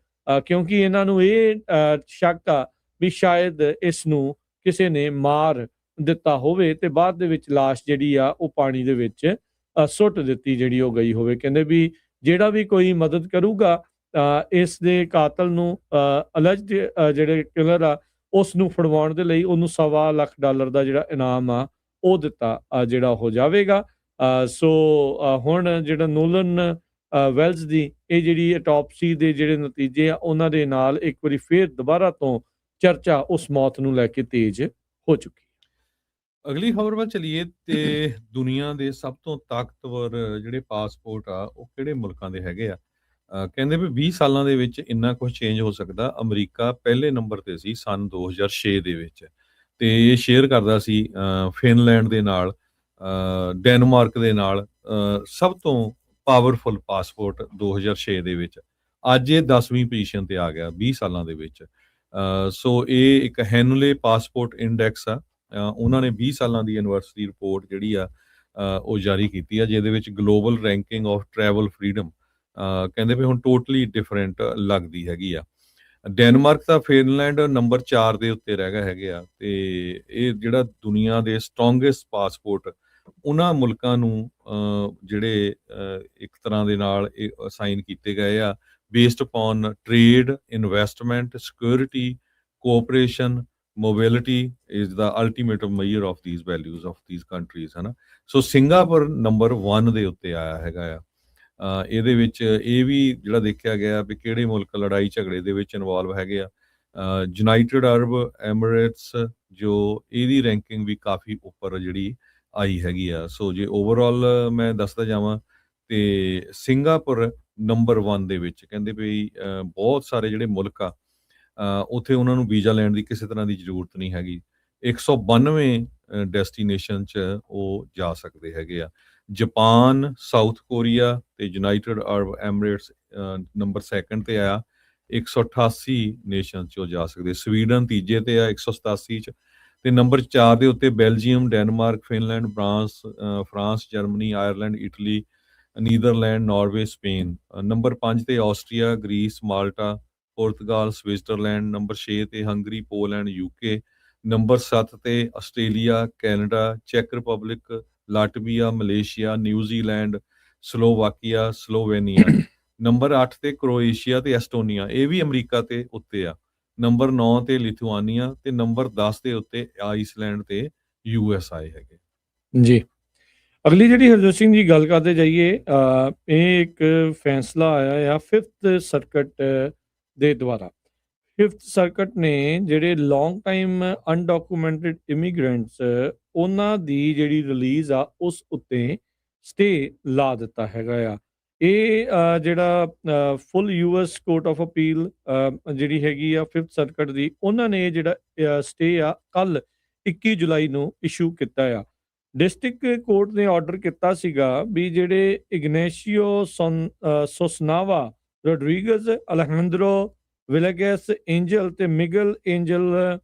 ਕਿਉਂਕਿ ਇਹਨਾਂ ਨੂੰ ਇਹ ਸ਼ੱਕ ਆ ਵੀ ਸ਼ਾਇਦ ਇਸ ਨੂੰ ਕਿਸੇ ਨੇ ਮਾਰ ਦਿੱਤਾ ਹੋਵੇ ਤੇ ਬਾਅਦ ਦੇ ਵਿੱਚ ਲਾਸ਼ ਜਿਹੜੀ ਆ ਉਹ ਪਾਣੀ ਦੇ ਵਿੱਚ ਸੁੱਟ ਦਿੱਤੀ ਜਿਹੜੀ ਉਹ ਗਈ ਹੋਵੇ। ਕਹਿੰਦੇ ਵੀ ਜਿਹੜਾ ਵੀ ਕੋਈ ਮਦਦ ਕਰੂਗਾ ਇਸ ਦੇ ਕਾਤਲ ਨੂੰ, ਅਲੈਜਡ ਜਿਹੜੇ ਕਿਲਰ ਆ ਉਸ ਨੂੰ ਫੜਵਾਉਣ ਦੇ ਲਈ ਉਹਨੂੰ $1.25 ਲੱਖ ਦਾ ਜਿਹੜਾ ਇਨਾਮ ਆ ਉਹ ਦਿੱਤਾ ਜਿਹੜਾ ਹੋ ਜਾਵੇਗਾ। ਸੋ ਹੁਣ ਜਿਹੜਾ ਨੋਲਨ ਵੈਲਜ਼ ਦੀ ਇਹ ਜਿਹੜੀ ਅਟੋਪਸੀ ਦੇ ਜਿਹੜੇ ਨਤੀਜੇ ਆ ਉਹਨਾਂ ਦੇ ਨਾਲ ਇੱਕ ਵਾਰੀ ਫੇਰ ਦੁਬਾਰਾ ਤੋਂ ਚਰਚਾ ਉਸ ਮੌਤ ਨੂੰ ਲੈ ਕੇ ਤੇਜ਼ ਹੋ ਚੁੱਕੀ। ਅਗਲੀ ਖਬਰ ਵੱਲ ਚਲੀਏ ਤੇ ਦੁਨੀਆ ਦੇ ਸਭ ਤੋਂ ਤਾਕਤਵਰ ਜਿਹੜੇ ਪਾਸਪੋਰਟ ਆ ਉਹ ਕਿਹੜੇ ਮੁਲਕਾਂ ਦੇ ਹੈਗੇ ਆ। ਕਹਿੰਦੇ ਵੀ 20 ਸਾਲਾਂ ਦੇ ਵਿੱਚ ਇੰਨਾ ਕੁਝ ਚੇਂਜ ਹੋ ਸਕਦਾ। ਅਮਰੀਕਾ ਪਹਿਲੇ ਨੰਬਰ ਤੇ ਸੀ ਸਨ 2006 ਦੇ ਵਿੱਚ, ਤੇ ਇਹ ਸ਼ੇਅਰ ਕਰਦਾ ਸੀ ਫਿਨਲੈਂਡ ਦੇ ਨਾਲ, ਡੈਨਮਾਰਕ ਦੇ ਨਾਲ, ਸਭ ਤੋਂ ਪਾਵਰਫੁਲ ਪਾਸਪੋਰਟ 2006 ਦੇ ਵਿੱਚ। ਅੱਜ ਇਹ 10ਵੀਂ ਪੋਜੀਸ਼ਨ ਤੇ ਆ ਗਿਆ 20 ਸਾਲਾਂ ਦੇ ਵਿੱਚ। ਸੋ ਇਹ ਇੱਕ ਹੈਨੂਲੇ ਪਾਸਪੋਰਟ ਇੰਡੈਕਸ ਆ। ਉਹਨਾਂ ਨੇ 20 ਸਾਲਾਂ ਦੀ ਯੂਨੀਵਰਸਿਟੀ ਰਿਪੋਰਟ ਜਿਹੜੀ ਆ ਉਹ ਜਾਰੀ ਕੀਤੀ ਆ, ਜਿਹਦੇ ਵਿੱਚ global ranking of travel freedom ਕਹਿੰਦੇ ਵੀ ਹੁਣ ਟੋਟਲੀ ਡਿਫਰੈਂਟ ਲੱਗਦੀ ਹੈਗੀ ਆ। ਡੈਨਮਾਰਕ ਤਾਂ ਫਿਨਲੈਂਡ ਨੰਬਰ 4 ਦੇ ਉੱਤੇ ਰਹਿ ਗਏ ਹੈਗੇ ਆ। ਤੇ ਇਹ ਜਿਹੜਾ ਦੁਨੀਆ ਦੇ ਸਟਰੋਂਗੈਸਟ ਪਾਸਪੋਰਟ ਉਹਨਾਂ ਮੁਲਕਾਂ ਨੂੰ ਜਿਹੜੇ ਇੱਕ ਤਰ੍ਹਾਂ ਦੇ ਨਾਲ ਸਾਈਨ ਕੀਤੇ ਗਏ ਆ based upon trade, investment, security, cooperation, mobility is the ultimate measure of these values of these countries, ਹੈ ਨਾ। ਸੋ ਸਿੰਗਾਪੁਰ ਨੰਬਰ 1 ਦੇ ਉੱਤੇ ਆਇਆ ਹੈਗਾ ਆ। ਇਹਦੇ ਵਿੱਚ ਇਹ ਵੀ ਜਿਹੜਾ ਦੇਖਿਆ ਗਿਆ ਵੀ ਕਿਹੜੇ ਮੁਲਕ ਲੜਾਈ ਝਗੜੇ ਦੇ ਵਿੱਚ ਇਨਵੋਲਵ ਹੈਗੇ ਆ। ਯੂਨਾਈਟਿਡ ਅਰਬ ਐਮਿਰੇਟਸ ਜੋ ਇਹਦੀ ਰੈਂਕਿੰਗ ਵੀ ਕਾਫੀ ਉੱਪਰ ਜਿਹੜੀ ਆਈ ਹੈਗੀ ਆ। ਸੋ ਜੇ ਓਵਰਆਲ ਮੈਂ ਦੱਸਦਾ ਜਾਵਾਂ ਤੇ ਸਿੰਗਾਪੁਰ ਨੰਬਰ 1 ਦੇ ਵਿੱਚ ਕਹਿੰਦੇ ਵੀ ਬਹੁਤ ਸਾਰੇ ਜਿਹੜੇ ਮੁਲਕ ਆ ਉੱਥੇ ਉਹਨਾਂ ਨੂੰ ਵੀਜ਼ਾ ਲੈਣ ਦੀ ਕਿਸੇ ਤਰ੍ਹਾਂ ਦੀ ਜ਼ਰੂਰਤ ਨਹੀਂ ਹੈਗੀ। 192 ਡੈਸਟੀਨੇਸ਼ਨ 'ਚ ਉਹ ਜਾ ਸਕਦੇ ਹੈਗੇ ਆ। ਜਾਪਾਨ, ਸਾਊਥ ਕੋਰੀਆ ਤੇ ਯੂਨਾਈਟਿਡ ਅਰਬ ਐਮਿਰੇਟਸ ਨੰਬਰ 2 ਤੇ ਆਇਆ। 188 ਨੇਸ਼ਨ 'ਚ ਉਹ ਜਾ ਸਕਦੇ। ਸਵੀਡਨ ਤੀਜੇ ਤੇ ਆ 187 'ਚ, ਤੇ ਨੰਬਰ 4 ਦੇ ਉੱਤੇ Belgium, Denmark, Finland, France, Germany, Ireland, Italy, Netherland, Norway, Spain. Number 5 ਤੇ ਆਸਟਰੀਆ, ਗ੍ਰੀਸ, ਮਾਲਟਾ, ਪੁਰਤਗਾਲ, ਸਵਿਟਜ਼ਰਲੈਂਡ। ਨੰਬਰ 6 ਤੇ ਹੰਗਰੀ, ਪੋਲੈਂਡ, UK। ਨੰਬਰ 7 ਤੇ Australia, Canada, check republic, Latvia, Malaysia, New Zealand, Slovakia, Slovenia. Number 8 ਤੇ Croatia ਤੇ Estonia, ਇਹ ਵੀ America ਤੇ ਉੱਤੇ ਆ। Number 9 ਤੇ ਲਿਥੁਆਨੀਆ ਤੇ ਨੰਬਰ 10 ਦੇ ਉੱਤੇ ਆਈਸਲੈਂਡ ਤੇ USA ਹੈਗੇ। ਜੀ ਅਗਲੀ ਜਿਹੜੀ ਹਰਜੋਤ ਸਿੰਘ ਜੀ ਗੱਲ ਕਰਦੇ ਜਾਈਏ, ਇਹ ਇੱਕ ਫੈਸਲਾ ਆਇਆ ਆ 5th ਸਰਕਟ ਦੇ ਦੁਆਰਾ। 5th ਸਰਕਟ ਨੇ ਜਿਹੜੇ ਲੌਂਗ ਟਾਈਮ ਅਨਡਾਕੂਮੈਂਟਡ ਇਮੀਗ੍ਰੈਂਟਸ ਉਹਨਾਂ ਦੀ ਜਿਹੜੀ ਰਿਲੀਜ਼ ਆ ਉਸ ਉੱਤੇ ਸਟੇ ਲਾ ਦਿੱਤਾ ਹੈਗਾ ਆ। ਇਹ ਜਿਹੜਾ ਫੁੱਲ US ਕੋਰਟ ਆਫ ਅਪੀਲ ਜਿਹੜੀ ਹੈਗੀ ਆ 5th ਸਰਕਟ ਦੀ, ਉਹਨਾਂ ਨੇ ਜਿਹੜਾ ਸਟੇ ਆ ਕੱਲ 21 ਜੁਲਾਈ ਨੂੰ ਇਸ਼ੂ ਕੀਤਾ ਆ। ਡਿਸਟ੍ਰਿਕਟ ਕੋਰਟ ਨੇ ਆਰਡਰ ਕੀਤਾ ਸੀਗਾ ਵੀ ਜਿਹੜੇ ਇਗਨੇਸ਼ੀਓ ਸੋਸਨਾਵਾ, ਰੋਡਰੀਗਜ਼, ਅਲੈਜੈਂਡਰੋ ਵਿਲੇਗਸ ਐਂਜਲ ਤੇ ਮਿਗਲ ਐਂਜਲ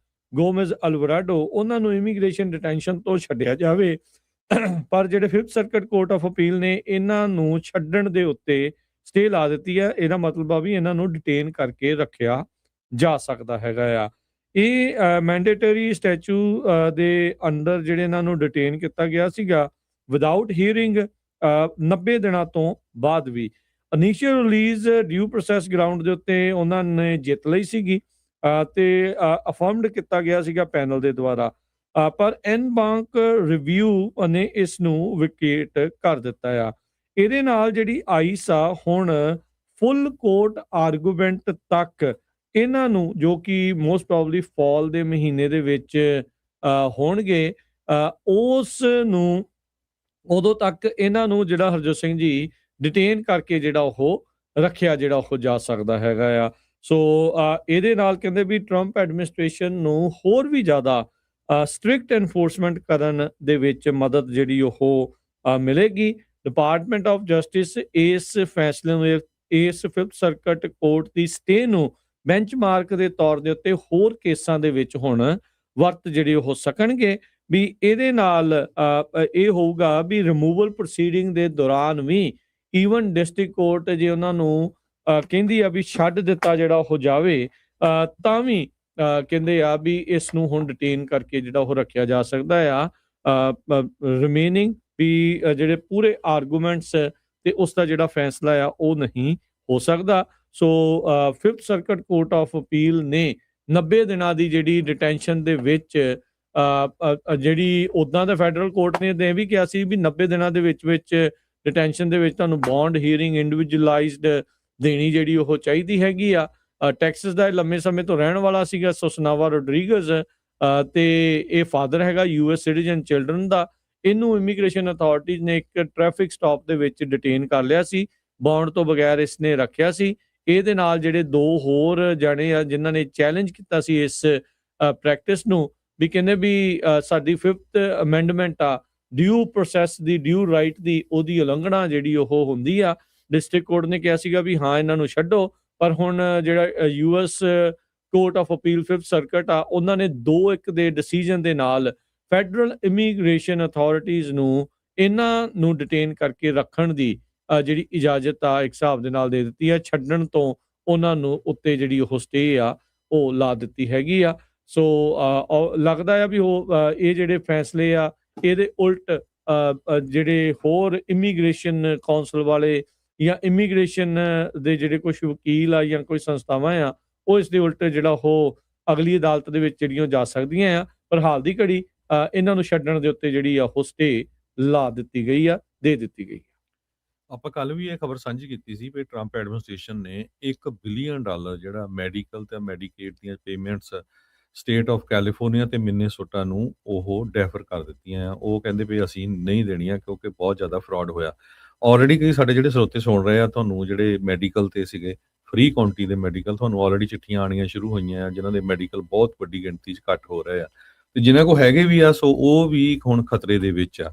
ਗੋਮez ਅਲਵਰਾਡੋ ਉਹਨਾਂ ਨੂੰ ਇਮੀਗ੍ਰੇਸ਼ਨ ਡਿਟੈਂਸ਼ਨ ਤੋਂ ਛੱਡਿਆ ਜਾਵੇ। ਪਰ ਜਿਹੜੇ 5th circuit court of appeal ਨੇ ਇਹਨਾਂ ਨੂੰ ਛੱਡਣ ਦੇ ਉੱਤੇ ਸਟੇ ਲਾ ਦਿੱਤੀ ਹੈ। ਇਹਦਾ ਮਤਲਬ ਆ ਵੀ ਇਹਨਾਂ ਨੂੰ ਡਿਟੇਨ ਕਰਕੇ ਰੱਖਿਆ ਜਾ ਸਕਦਾ ਹੈਗਾ ਆ। ਇਹ ਮੈਂਡੇਟਰੀ ਸਟੈਚੂ ਦੇ ਅੰਡਰ ਜਿਹੜੇ ਇਹਨਾਂ ਨੂੰ ਡਿਟੇਨ ਕੀਤਾ ਗਿਆ ਸੀਗਾ ਵਿਦਆਊਟ ਹੀਅਰਿੰਗ 90 ਦਿਨਾਂ ਤੋਂ ਬਾਅਦ ਵੀ। ਇਨੀਸ਼ੀਅਲ ਰਿਲੀਜ਼ ਡਿਊ ਪ੍ਰੋਸੈਸ ਗਰਾਊਂਡ ਦੇ ਉੱਤੇ ਉਹਨਾਂ ਨੇ ਜਿੱਤ ਲਈ ਸੀਗੀ ਤੇ ਅਫਰਮਡ ਕੀਤਾ ਗਿਆ ਸੀਗਾ ਪੈਨਲ ਦੇ ਦੁਆਰਾ, ਪਰ ਐਨ ਬਾਂਕ ਰਿਵਿਊ ਨੇ ਇਸ ਨੂੰ ਵਿਕੇਟ ਕਰ ਦਿੱਤਾ ਆ। ਇਹਦੇ ਨਾਲ ਜਿਹੜੀ ਆਈਸ ਆ ਹੁਣ ਫੁੱਲ ਕੋਰਟ ਆਰਗੂਮੈਂਟ ਤੱਕ ਇਹਨਾਂ ਨੂੰ, ਜੋ ਕਿ ਮੋਸਟ ਪ੍ਰੋਬਬਲੀ ਫਾਲ ਦੇ ਮਹੀਨੇ ਦੇ ਵਿੱਚ ਹੋਣਗੇ, ਉਸ ਨੂੰ ਉਦੋਂ ਤੱਕ ਇਹਨਾਂ ਨੂੰ ਜਿਹੜਾ ਹਰਜੋਤ ਸਿੰਘ ਜੀ ਡਿਟੇਨ ਕਰਕੇ ਜਿਹੜਾ ਉਹ ਰੱਖਿਆ ਜਿਹੜਾ ਉਹ ਜਾ ਸਕਦਾ ਹੈਗਾ ਆ। ਸੋ ਇਹਦੇ ਨਾਲ ਕਹਿੰਦੇ ਵੀ ਟਰੰਪ ਐਡਮਿਨਿਸਟ੍ਰੇਸ਼ਨ ਨੂੰ ਹੋਰ ਵੀ ਜ਼ਿਆਦਾ ਸਟ੍ਰਿਕਟ ਐਨਫੋਰਸਮੈਂਟ ਕਰਨ ਦੇ ਵਿੱਚ ਮਦਦ ਜਿਹੜੀ ਉਹ ਮਿਲੇਗੀ। ਡਿਪਾਰਟਮੈਂਟ ਆਫ ਜਸਟਿਸ ਇਸ ਫੈਸਲੇ ਨੂੰ, ਇਸ 5th ਸਰਕਟ ਕੋਰਟ ਦੀ ਸਟੇ ਨੂੰ ਬੈਂਚਮਾਰਕ ਦੇ ਤੌਰ ਦੇ ਉੱਤੇ ਹੋਰ ਕੇਸਾਂ ਦੇ ਵਿੱਚ ਹੁਣ ਵਰਤ ਜਿਹੜੇ ਹੋ ਸਕਣਗੇ। ਵੀ ਇਹਦੇ ਨਾਲ ਇਹ ਹੋਊਗਾ ਵੀ ਰਿਮੂਵਲ ਪ੍ਰੋਸੀਡਿੰਗ ਦੇ ਦੌਰਾਨ ਵੀ ਈਵਨ ਡਿਸਟ੍ਰਿਕਟ ਕੋਰਟ ਜੇ ਉਹਨਾਂ ਨੂੰ ਕਹਿੰਦੀ ਆ ਵੀ ਛੱਡ ਦਿੱਤਾ ਜਿਹੜਾ ਉਹ ਜਾਵੇ, ਤਾਂ ਵੀ ਕਹਿੰਦੇ ਆ ਵੀ ਇਸ ਨੂੰ ਹੁਣ ਡਿਟੇਨ ਕਰਕੇ ਜਿਹੜਾ ਉਹ ਰੱਖਿਆ ਜਾ ਸਕਦਾ ਆ। ਰਿਮੇਨਿੰਗ ਵੀ ਜਿਹੜੇ ਪੂਰੇ ਆਰਗੂਮੈਂਟਸ ਤੇ ਉਸ ਦਾ ਜਿਹੜਾ ਫੈਸਲਾ ਆ ਉਹ ਨਹੀਂ ਹੋ ਸਕਦਾ। ਸੋ 5th circuit court of appeal ਨੇ 90 ਦਿਨਾਂ ਦੀ ਜਿਹੜੀ ਡਿਟੈਂਸ਼ਨ ਦੇ ਵਿੱਚ ਜਿਹੜੀ ਉੱਦਾਂ ਦਾ ਫੈਡਰਲ ਕੋਰਟ ਨੇ ਵੀ ਕਿਹਾ ਸੀ ਵੀ 90 ਦਿਨਾਂ ਦੇ ਵਿੱਚ ਡਿਟੈਂਸ਼ਨ ਦੇ ਵਿੱਚ ਤੁਹਾਨੂੰ ਬੌਂਡ ਹੀਅਰਿੰਗ ਇੰਡੀਵਿਜੂਅਲਾਈਜ਼ਡ ਦੇਣੀ ਜਿਹੜੀ ਉਹ ਚਾਹੀਦੀ ਹੈਗੀ ਆ। ਟੈਕਸਸ ਦਾ ਇਹ ਲੰਮੇ ਸਮੇਂ ਤੋਂ ਰਹਿਣ ਵਾਲਾ ਸੀਗਾ ਸੋਸਨਾਵਾ ਰੋਡਰੀਗਜ਼, ਤੇ ਇਹ ਫਾਦਰ ਹੈਗਾ US ਸਿਟੀਜ਼ਨ ਚਿਲਡਰਨ ਦਾ। ਇਹਨੂੰ ਇਮੀਗ੍ਰੇਸ਼ਨ ਅਥਾਰਟੀਜ਼ ਨੇ ਇੱਕ ਟ੍ਰੈਫਿਕ ਸਟਾਪ ਦੇ ਵਿੱਚ ਡਿਟੇਨ ਕਰ ਲਿਆ ਸੀ, ਬੌਂਡ ਤੋਂ ਬਗੈਰ ਇਸਨੇ ਰੱਖਿਆ ਸੀ। ਇਹਦੇ ਨਾਲ ਜਿਹੜੇ 2 ਹੋਰ ਜਾਣੇ ਆ ਜਿਨ੍ਹਾਂ ਨੇ ਚੈਲੰਜ ਕੀਤਾ ਸੀ ਇਸ ਪ੍ਰੈਕਟਿਸ ਨੂੰ, ਵੀ ਕਹਿੰਦੇ ਵੀ ਸਾਡੀ 5th ਅਮੈਂਡਮੈਂਟ ਆ, ਡਿਊ ਪ੍ਰੋਸੈਸ ਦੀ, ਡਿਊ ਰਾਈਟ ਦੀ, ਉਹਦੀ ਉਲੰਘਣਾ ਜਿਹੜੀ ਉਹ ਹੁੰਦੀ ਆ। ਡਿਸਟ੍ਰਿਕਟ ਕੋਰਟ ਨੇ ਕਿਹਾ ਸੀਗਾ ਵੀ ਹਾਂ ਇਹਨਾਂ ਨੂੰ ਛੱਡੋ, ਪਰ ਹੁਣ ਜਿਹੜਾ US court of appeal 5th circuit ਆ, ਉਹਨਾਂ ਨੇ 2-1 ਦੇ ਡਿਸੀਜਨ ਦੇ ਨਾਲ ਫੈਡਰਲ ਇਮੀਗ੍ਰੇਸ਼ਨ ਅਥਾਰਟੀਜ਼ ਨੂੰ ਇਹਨਾਂ ਨੂੰ ਡਿਟੇਨ ਕਰਕੇ ਰੱਖਣ ਦੀ ਜਿਹੜੀ ਇਜਾਜ਼ਤ ਆ ਇੱਕ ਹਿਸਾਬ ਦੇ ਨਾਲ ਦੇ ਦਿੱਤੀ ਆ। ਛੱਡਣ ਤੋਂ ਉਹਨਾਂ ਨੂੰ ਉੱਤੇ ਜਿਹੜੀ ਉਹ ਸਟੇ ਆ ਉਹ ਲਾ ਦਿੱਤੀ ਹੈਗੀ ਆ। ਸੋ ਲੱਗਦਾ ਆ ਵੀ ਉਹ ਇਹ ਜਿਹੜੇ ਫੈਸਲੇ ਆ ਇਹਦੇ ਉਲਟ ਜਿਹੜੇ ਹੋਰ ਇਮੀਗ੍ਰੇਸ਼ਨ ਕੌਂਸਲ ਵਾਲੇ ਜਾਂ ਇਮੀਗ੍ਰੇਸ਼ਨ ਦੇ ਜਿਹੜੇ ਕੁਝ ਵਕੀਲ ਆ ਜਾਂ ਕੋਈ ਸੰਸਥਾਵਾਂ ਆ, ਉਹ ਇਸ ਦੇ ਉਲਟ ਜਿਹੜਾ ਉਹ ਅਗਲੀ ਅਦਾਲਤ ਦੇ ਵਿੱਚ ਜਿਹੜੀਆਂ ਜਾ ਸਕਦੀਆਂ ਆ। ਪਰ ਹਾਲ ਦੀ ਘੜੀ ਇਹਨਾਂ ਨੂੰ ਛੱਡਣ ਦੇ ਉੱਤੇ ਜਿਹੜੀ ਆ ਉਹ ਸਟੇ ਲਾ ਦਿੱਤੀ ਗਈ ਆ, ਦੇ ਦਿੱਤੀ ਗਈ। ਆਪਾਂ ਕੱਲ ਵੀ ਇਹ ਖਬਰ ਸਾਂਝੀ ਕੀਤੀ ਸੀ ਵੀ ਟਰੰਪ ਐਡਮਿਨਿਸਟ੍ਰੇਸ਼ਨ ਨੇ $1 ਬਿਲੀਅਨ ਜਿਹੜਾ ਮੈਡੀਕਲ ਤੇ ਮੈਡੀਕੇਡ ਦੀਆਂ ਪੇਮੈਂਟਸ ਸਟੇਟ ਆਫ ਕੈਲੀਫੋਰਨੀਆ ਤੇ ਮਿਨੇਸੋਟਾ ਨੂੰ ਉਹ ਡੈਫਰ ਕਰ ਦਿੱਤੀਆਂ ਆ। ਉਹ ਕਹਿੰਦੇ ਵੀ ਅਸੀਂ ਨਹੀਂ ਦੇਣੀਆਂ ਕਿਉਂਕਿ ਬਹੁਤ ਜ਼ਿਆਦਾ ਫਰਾਡ ਹੋਇਆ। ਆਲਰੇਡੀ ਕਈ ਸਾਡੇ ਜਿਹੜੇ ਸਰੋਤੇ ਸੁਣ ਰਹੇ ਆ, ਤੁਹਾਨੂੰ ਜਿਹੜੇ ਮੈਡੀਕਲ ਤੇ ਸੀਗੇ ਫ੍ਰੀ ਕਾਉਂਟੀ ਦੇ ਮੈਡੀਕਲ, ਤੁਹਾਨੂੰ ਆਲਰੇਡੀ ਚਿੱਠੀਆਂ ਆਉਣੀਆਂ ਸ਼ੁਰੂ ਹੋਈਆਂ ਆ ਜਿਨ੍ਹਾਂ ਦੇ ਮੈਡੀਕਲ ਬਹੁਤ ਵੱਡੀ ਗਿਣਤੀ 'ਚ ਘੱਟ ਹੋ ਰਹੇ ਆ, ਤੇ ਜਿਨ੍ਹਾਂ ਕੋਲ ਹੈਗੇ ਵੀ ਆ ਸੋ ਉਹ ਵੀ ਹੁਣ ਖਤਰੇ ਦੇ ਵਿੱਚ ਆ।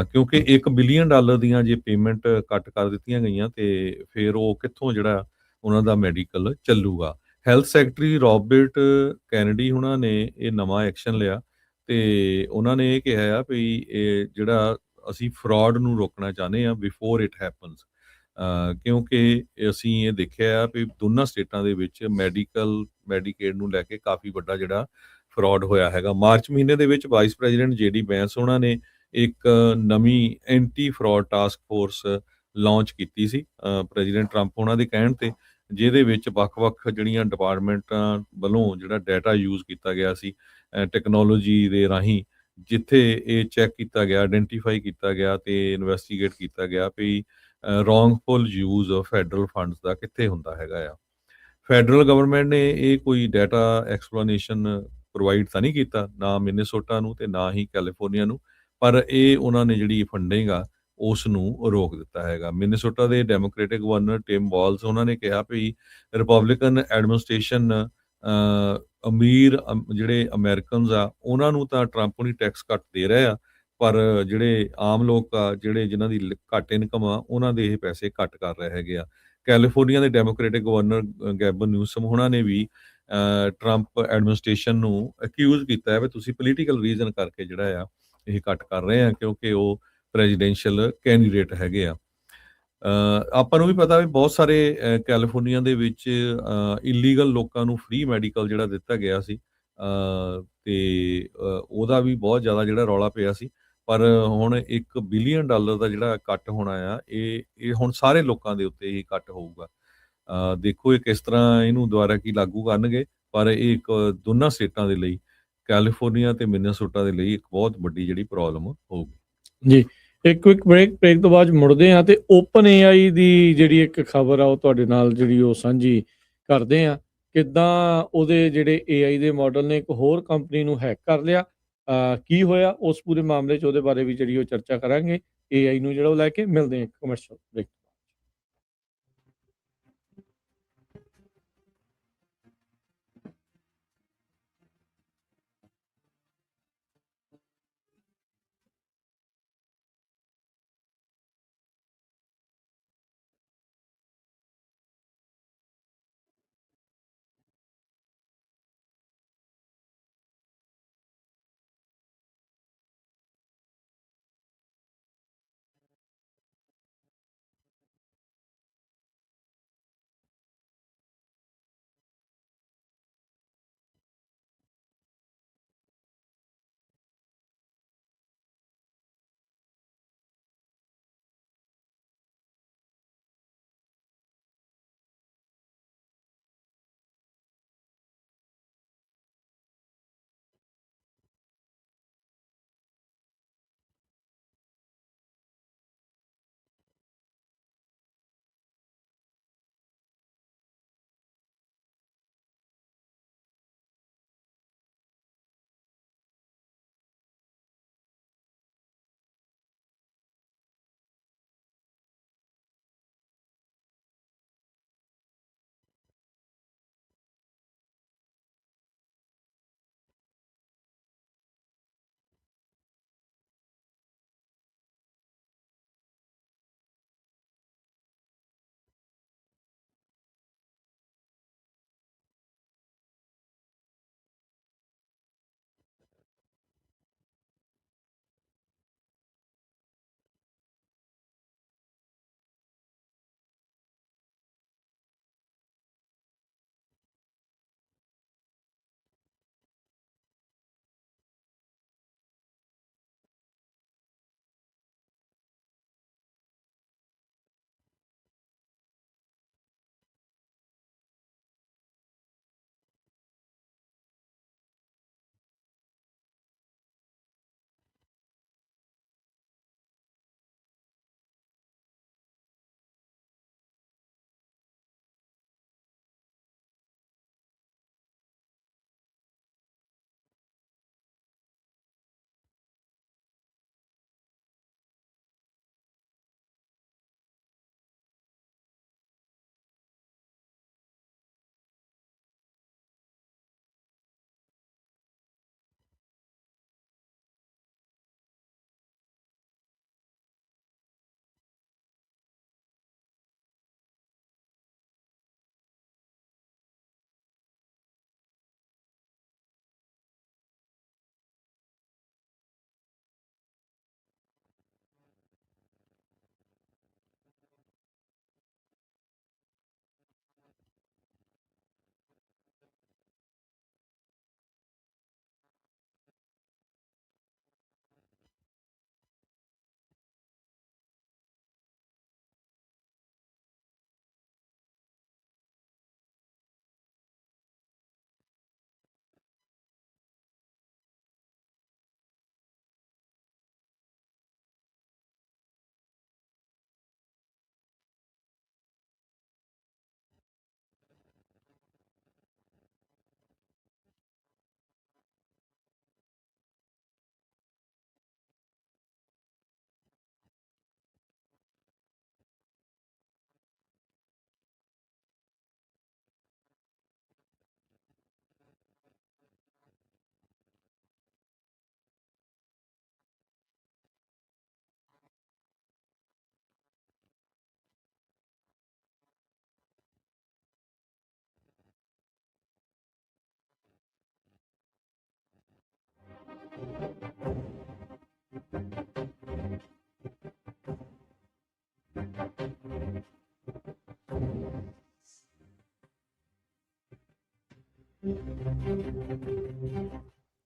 ਕਿਉਂਕਿ $1 ਬਿਲੀਅਨ ਦੀਆਂ ਜੇ ਪੇਮੈਂਟ ਕੱਟ ਕਰ ਦਿੱਤੀਆਂ ਗਈਆਂ ਤੇ ਫਿਰ ਉਹ ਕਿੱਥੋਂ ਜਿਹੜਾ ਉਹਨਾਂ ਦਾ ਮੈਡੀਕਲ ਚੱਲੂਗਾ। ਹੈਲਥ ਸੈਕਟਰੀ ਰੋਬਰਟ ਕੈਨੇਡੀ ਉਹਨਾਂ ਨੇ ਇਹ ਨਵਾਂ ਐਕਸ਼ਨ ਲਿਆ ਤੇ ਉਹਨਾਂ ਨੇ ਇਹ ਕਿਹਾ ਆ ਵੀ ਇਹ ਜਿਹੜਾ ਅਸੀਂ ਫਰਾਡ ਨੂੰ ਰੋਕਣਾ ਚਾਹੁੰਦੇ ਆ ਬਿਫੋਰ ਇਟ ਹੈਪਨਸ, ਕਿਉਂਕਿ ਅਸੀਂ ਇਹ ਦੇਖਿਆ ਆ ਵੀ ਦੋਨਾਂ ਸਟੇਟਾਂ ਦੇ ਵਿੱਚ ਮੈਡੀਕੇਡ ਨੂੰ ਲੈ ਕੇ ਕਾਫੀ ਵੱਡਾ ਜਿਹੜਾ ਫਰਾਡ ਹੋਇਆ ਹੈਗਾ। ਮਾਰਚ ਮਹੀਨੇ ਦੇ ਵਿੱਚ ਵਾਈਸ ਪ੍ਰੈਜ਼ੀਡੈਂਟ JD ਵੈਂਸ ਉਹਨਾਂ ਨੇ ਇੱਕ ਨਵੀਂ anti fraud task force launch ਕੀਤੀ ਸੀ ਪ੍ਰੈਜ਼ੀਡੈਂਟ ਟਰੰਪ ਉਹਨਾਂ ਦੇ ਕਹਿਣ ਤੇ, ਜਿਹਦੇ ਵਿੱਚ ਵੱਖ-ਵੱਖ ਜਿਹੜੀਆਂ ਡਿਪਾਰਟਮੈਂਟਾਂ ਵੱਲੋਂ ਜਿਹੜਾ ਡਾਟਾ ਯੂਜ਼ ਕੀਤਾ ਗਿਆ ਸੀ ਟੈਕਨੋਲੋਜੀ ਦੇ ਰਾਹੀਂ, ਜਿੱਥੇ ਇਹ ਚੈੱਕ ਕੀਤਾ ਗਿਆ, ਆਇਡੈਂਟੀਫਾਈ ਕੀਤਾ ਗਿਆ ਤੇ ਇਨਵੈਸਟੀਗੇਟ ਕੀਤਾ ਗਿਆ ਵੀ ਰੋਂਗਫੁਲ ਯੂਜ਼ ਆਫ ਫੈਡਰਲ ਫੰਡਸ ਦਾ ਕਿੱਥੇ ਹੁੰਦਾ ਹੈਗਾ ਆ। ਫੈਡਰਲ ਗਵਰਨਮੈਂਟ ਨੇ ਇਹ ਕੋਈ ਡਾਟਾ ਐਕਸਪਲੇਨੇਸ਼ਨ ਪ੍ਰੋਵਾਈਡ ਤਾਂ ਨਹੀਂ ਕੀਤਾ, ਨਾ ਮਿਨੇਸੋਟਾ ਨੂੰ ਤੇ ਨਾ ਹੀ ਕੈਲੀਫੋਰਨੀਆ ਨੂੰ, ਪਰ ਇਹ ਉਹਨਾਂ ਨੇ ਜਿਹੜੀ ਫੰਡਿੰਗ ਆ ਉਸ ਨੂੰ ਰੋਕ ਦਿੱਤਾ ਹੈਗਾ। ਮਿਨੇਸੋਟਾ ਦੇ ਡੈਮੋਕ੍ਰੈਟਿਕ ਗਵਰਨਰ ਟਿਮ ਵਾਲਜ਼ ਉਹਨਾਂ ਨੇ ਕਿਹਾ ਵੀ ਰਿਪਬਲਿਕਨ ਐਡਮਿਨਿਸਟ੍ਰੇਸ਼ਨ ਅਮੀਰ ਜਿਹੜੇ ਅਮਰੀਕਨਸ ਆ ਉਹਨਾਂ ਨੂੰ ਤਾਂ ਟਰੰਪ ਨਹੀਂ ਟੈਕਸ ਕੱਟ ਦੇ ਰਹੇ ਆ, ਪਰ ਜਿਹੜੇ ਆਮ ਲੋਕ ਆ ਜਿਨ੍ਹਾਂ ਦੀ ਘੱਟ ਇਨਕਮ ਆ ਉਹਨਾਂ ਦੇ ਇਹ ਪੈਸੇ ਕੱਟ ਕਰ ਰਹੇ ਹੈਗੇ ਆ। ਕੈਲੀਫੋਰਨੀਆ ਦੇ ਡੈਮੋਕ੍ਰੈਟਿਕ ਗਵਰਨਰ ਗੈਬਨ ਨਿਊਸਮ ਉਹਨਾਂ ਨੇ ਵੀ ਟਰੰਪ ਐਡਮਿਨਿਸਟ੍ਰੇਸ਼ਨ ਨੂੰ ਅਕਿਊਜ਼ ਕੀਤਾ ਹੈ ਵੀ ਤੁਸੀਂ ਪੋਲੀਟੀਕਲ ਰੀਜ਼ਨ ਕਰਕੇ ਜਿਹੜਾ ਆ ਇਹ ਕੱਟ ਕਰ ਰਹੇ ਆ ਕਿਉਂਕਿ ਉਹ ਪ੍ਰੈਜ਼ੀਡੈਂਸ਼ੀਅਲ ਕੈਂਡੀਡੇਟ ਹੈਗੇ ਆ। ਆਪਾਂ ਨੂੰ ਵੀ ਪਤਾ ਵੀ ਬਹੁਤ ਸਾਰੇ ਕੈਲੀਫੋਰਨੀਆ ਦੇ ਵਿੱਚ ਇਲੀਗਲ ਲੋਕਾਂ ਨੂੰ ਫ੍ਰੀ ਮੈਡੀਕਲ ਜਿਹੜਾ ਦਿੱਤਾ ਗਿਆ ਸੀ ਤੇ ਉਹਦਾ ਵੀ ਬਹੁਤ ਜ਼ਿਆਦਾ ਜਿਹੜਾ ਰੌਲਾ ਪਿਆ ਸੀ, ਪਰ ਹੁਣ $1 ਬਿਲੀਅਨ ਦਾ ਜਿਹੜਾ ਕੱਟ ਹੋਣਾ ਆ ਇਹ ਹੁਣ ਸਾਰੇ ਲੋਕਾਂ ਦੇ ਉੱਤੇ ਹੀ ਕੱਟ ਹੋਊਗਾ। ਦੇਖੋ ਇਹ ਕਿਸ ਤਰ੍ਹਾਂ ਇਹਨੂੰ ਦੁਬਾਰਾ ਕੀ ਲਾਗੂ ਕਰਨਗੇ, ਪਰ ਇਹ ਇੱਕ ਦੋਨਾਂ ਸਟੇਟਾਂ ਦੇ ਲਈ, ਕੈਲੀਫੋਰਨੀਆ ਤੇ ਮਿਨੇਸੋਟਾ ਦੇ ਲਈ ਇੱਕ ਬਹੁਤ ਵੱਡੀ ਜਿਹੜੀ ਪ੍ਰੋਬਲਮ ਹੋਊਗੀ। ਜੀ, ਇੱਕ ਕੁਇਕ ਬ੍ਰੇਕ ਤੋਂ ਬਾਅਦ ਮੁੜਦੇ ਹਾਂ ਤੇ ਓਪਨ AI ਦੀ ਜਿਹੜੀ ਇੱਕ ਖਬਰ ਆ ਉਹ ਤੁਹਾਡੇ ਨਾਲ ਜਿਹੜੀ ਉਹ ਸਾਂਝੀ ਕਰਦੇ ਆ। ਕਿੱਦਾਂ ਉਹਦੇ ਜਿਹੜੇ AI ਦੇ ਮਾਡਲ ਨੇ ਇੱਕ ਹੋਰ ਕੰਪਨੀ ਨੂੰ ਹੈਕ ਕਰ ਲਿਆ, ਕੀ ਹੋਇਆ ਉਸ ਪੂਰੇ ਮਾਮਲੇ 'ਚ, ਉਹਦੇ ਬਾਰੇ ਵੀ ਜਿਹੜੀ ਉਹ ਚਰਚਾ ਕਰਾਂਗੇ। AI ਨੂੰ ਜਿਹੜਾ ਉਹ ਲੈ ਕੇ ਮਿਲਦੇ ਹਾਂ ਕਮਰਸ਼ੀਅਲ ਬ੍ਰੇਕ।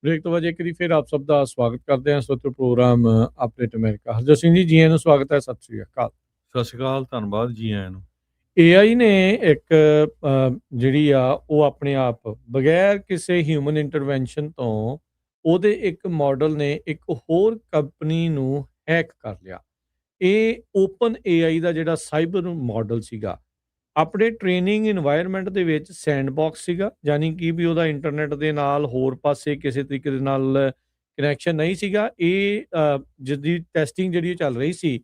ਬ੍ਰੇਕ ਤੋਂ ਬਾਅਦ ਇੱਕ ਵਾਰੀ ਫਿਰ ਆਪ ਸਭ ਦਾ ਸਵਾਗਤ ਕਰਦੇ ਹਾਂ ਸੋਤਰ program update America. Harjot Singh ji, ਜੀ ਆਇਆਂ ਨੂੰ, ਸਵਾਗਤ ਹੈ, ਸਤਿ ਸ਼੍ਰੀ ਅਕਾਲ। ਸਤਿ ਸ਼੍ਰੀ ਅਕਾਲ, ਧੰਨਵਾਦ ਜੀ ਆਇਆਂ ਨੂੰ। AI ਨੇ ਇੱਕ ਜਿਹੜੀ ਆ ਉਹ ਆਪਣੇ ਆਪ ਬਗੈਰ ਕਿਸੇ ਹਿਊਮਨ ਇੰਟਰਵੈਂਸ਼ਨ ਤੋਂ ਉਹਦੇ ਇੱਕ ਮਾਡਲ ਨੇ ਇੱਕ ਹੋਰ ਕੰਪਨੀ ਨੂੰ ਹੈਕ ਕਰ ਲਿਆ। ਇਹ ਓਪਨ AI ਦਾ ਜਿਹੜਾ ਸਾਈਬਰ ਮਾਡਲ ਸੀਗਾ, ਆਪਣੇ ਟ੍ਰੇਨਿੰਗ ਇਨਵਾਇਰਨਮੈਂਟ ਦੇ ਵਿੱਚ ਸੈਂਡਬਾਕਸ ਸੀਗਾ, ਯਾਨੀ ਕਿ ਵੀ ਉਹਦਾ ਇੰਟਰਨੈਟ ਦੇ ਨਾਲ ਹੋਰ ਪਾਸੇ ਕਿਸੇ ਤਰੀਕੇ ਦੇ ਨਾਲ ਕਨੈਕਸ਼ਨ ਨਹੀਂ ਸੀਗਾ। ਇਹ ਜਿਸਦੀ ਟੈਸਟਿੰਗ ਜਿਹੜੀ ਉਹ ਚੱਲ ਰਹੀ ਸੀ,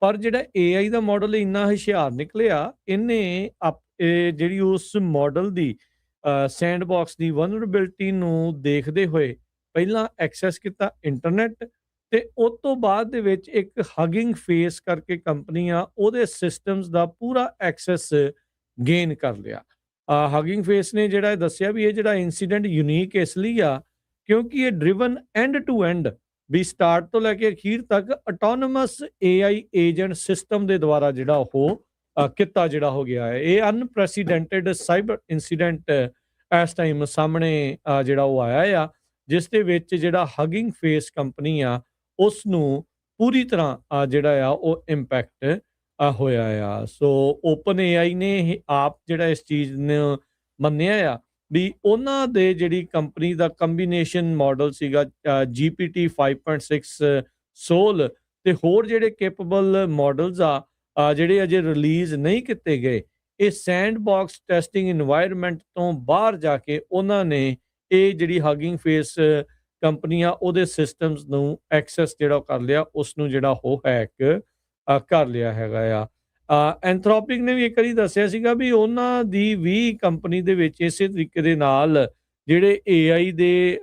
ਪਰ ਜਿਹੜਾ AI ਦਾ ਮਾਡਲ ਇੰਨਾ ਹੁਸ਼ਿਆਰ ਨਿਕਲਿਆ, ਇਹਨੇ ਜਿਹੜੀ ਉਸ ਮਾਡਲ ਦੀ ਸੈਂਡਬਾਕਸ ਦੀ ਵਲਨਰੇਬਿਲਟੀ ਨੂੰ ਦੇਖਦੇ ਹੋਏ ਪਹਿਲਾਂ ਐਕਸੈਸ ਕੀਤਾ ਇੰਟਰਨੈਟ, ਤੇ ਉਸ ਤੋਂ ਬਾਅਦ ਦੇ ਵਿੱਚ ਇੱਕ ਹਗਿੰਗ ਫੇਸ ਕਰਕੇ ਕੰਪਨੀ ਆ, ਉਹਦੇ ਸਿਸਟਮਸ ਦਾ ਪੂਰਾ ਐਕਸੈਸ ਗੇਨ ਕਰ ਲਿਆ। ਹਗਿੰਗ ਫੇਸ ਨੇ ਜਿਹੜਾ ਇਹ ਦੱਸਿਆ ਵੀ ਇਹ ਜਿਹੜਾ ਇਨਸੀਡੈਂਟ ਯੂਨੀਕ ਇਸ ਲਈ ਆ ਕਿਉਂਕਿ ਇਹ ਡਰਿਵਨ ਐਂਡ ਟੂ ਐਂਡ ਵੀ ਸਟਾਰਟ ਤੋਂ ਲੈ ਕੇ ਅਖੀਰ ਤੱਕ ਆਟੋਨੋਮਸ AI ਏਜੰਟ ਸਿਸਟਮ ਦੇ ਦੁਆਰਾ ਜਿਹੜਾ ਉਹ ਕੀਤਾ ਜਿਹੜਾ ਹੋ ਗਿਆ ਹੈ। ਇਹ ਅਨਪ੍ਰੈਸੀਡੈਂਟਡ ਸਾਈਬਰ ਇਨਸੀਡੈਂਟ ਇਸ ਟਾਈਮ ਸਾਹਮਣੇ ਜਿਹੜਾ ਉਹ ਆਇਆ ਆ, ਜਿਸ ਦੇ ਵਿੱਚ ਜਿਹੜਾ ਹਗਿੰਗ ਫੇਸ ਕੰਪਨੀ ਆ ਉਸ ਨੂੰ ਪੂਰੀ ਤਰ੍ਹਾਂ ਜਿਹੜਾ ਆ ਉਹ ਇੰਪੈਕਟ ਹੋਇਆ ਆ। ਸੋ ਓਪਨ AI ਨੇ ਆਪ ਜਿਹੜਾ ਇਸ ਚੀਜ਼ ਨੂੰ ਮੰਨਿਆ ਆ ਵੀ ਉਹਨਾਂ ਦੇ ਜਿਹੜੀ ਕੰਪਨੀ ਦਾ ਕੰਬੀਨੇਸ਼ਨ ਮਾਡਲ ਸੀਗਾ GPT 5.6 ਸੋਲ ਤੇ ਹੋਰ ਜਿਹੜੇ ਕੈਪੇਬਲ ਮਾਡਲਸ ਆ ਜਿਹੜੇ ਅਜੇ ਰਿਲੀਜ਼ ਨਹੀਂ ਕੀਤੇ ਗਏ, ਇਹ ਸੈਂਡਬਾਕਸ ਟੈਸਟਿੰਗ ਇਨਵਾਇਰਨਮੈਂਟ ਤੋਂ ਬਾਹਰ ਜਾ ਕੇ ਉਹਨਾਂ ਨੇ ਇਹ ਜਿਹੜੀ ਹਗਿੰਗ ਫੇਸ ਕੰਪਨੀ ਆ ਉਹਦੇ ਸਿਸਟਮਸ ਨੂੰ ਐਕਸੈਸ ਜਿਹੜਾ ਕਰ ਲਿਆ, ਉਸ ਨੂੰ ਜਿਹੜਾ ਉਹ ਹੈਕ ਕਰ ਲਿਆ ਹੈਗਾ ਆ। ਐਂਥਰੋਪਿਕ ਨੇ ਵੀ ਇੱਕ ਵਾਰੀ ਦੱਸਿਆ ਸੀਗਾ ਵੀ ਉਹਨਾਂ ਦੀ ਵੀ ਕੰਪਨੀ ਦੇ ਵਿੱਚ ਇਸੇ ਤਰੀਕੇ ਦੇ ਨਾਲ ਜਿਹੜੇ AI ਦੇ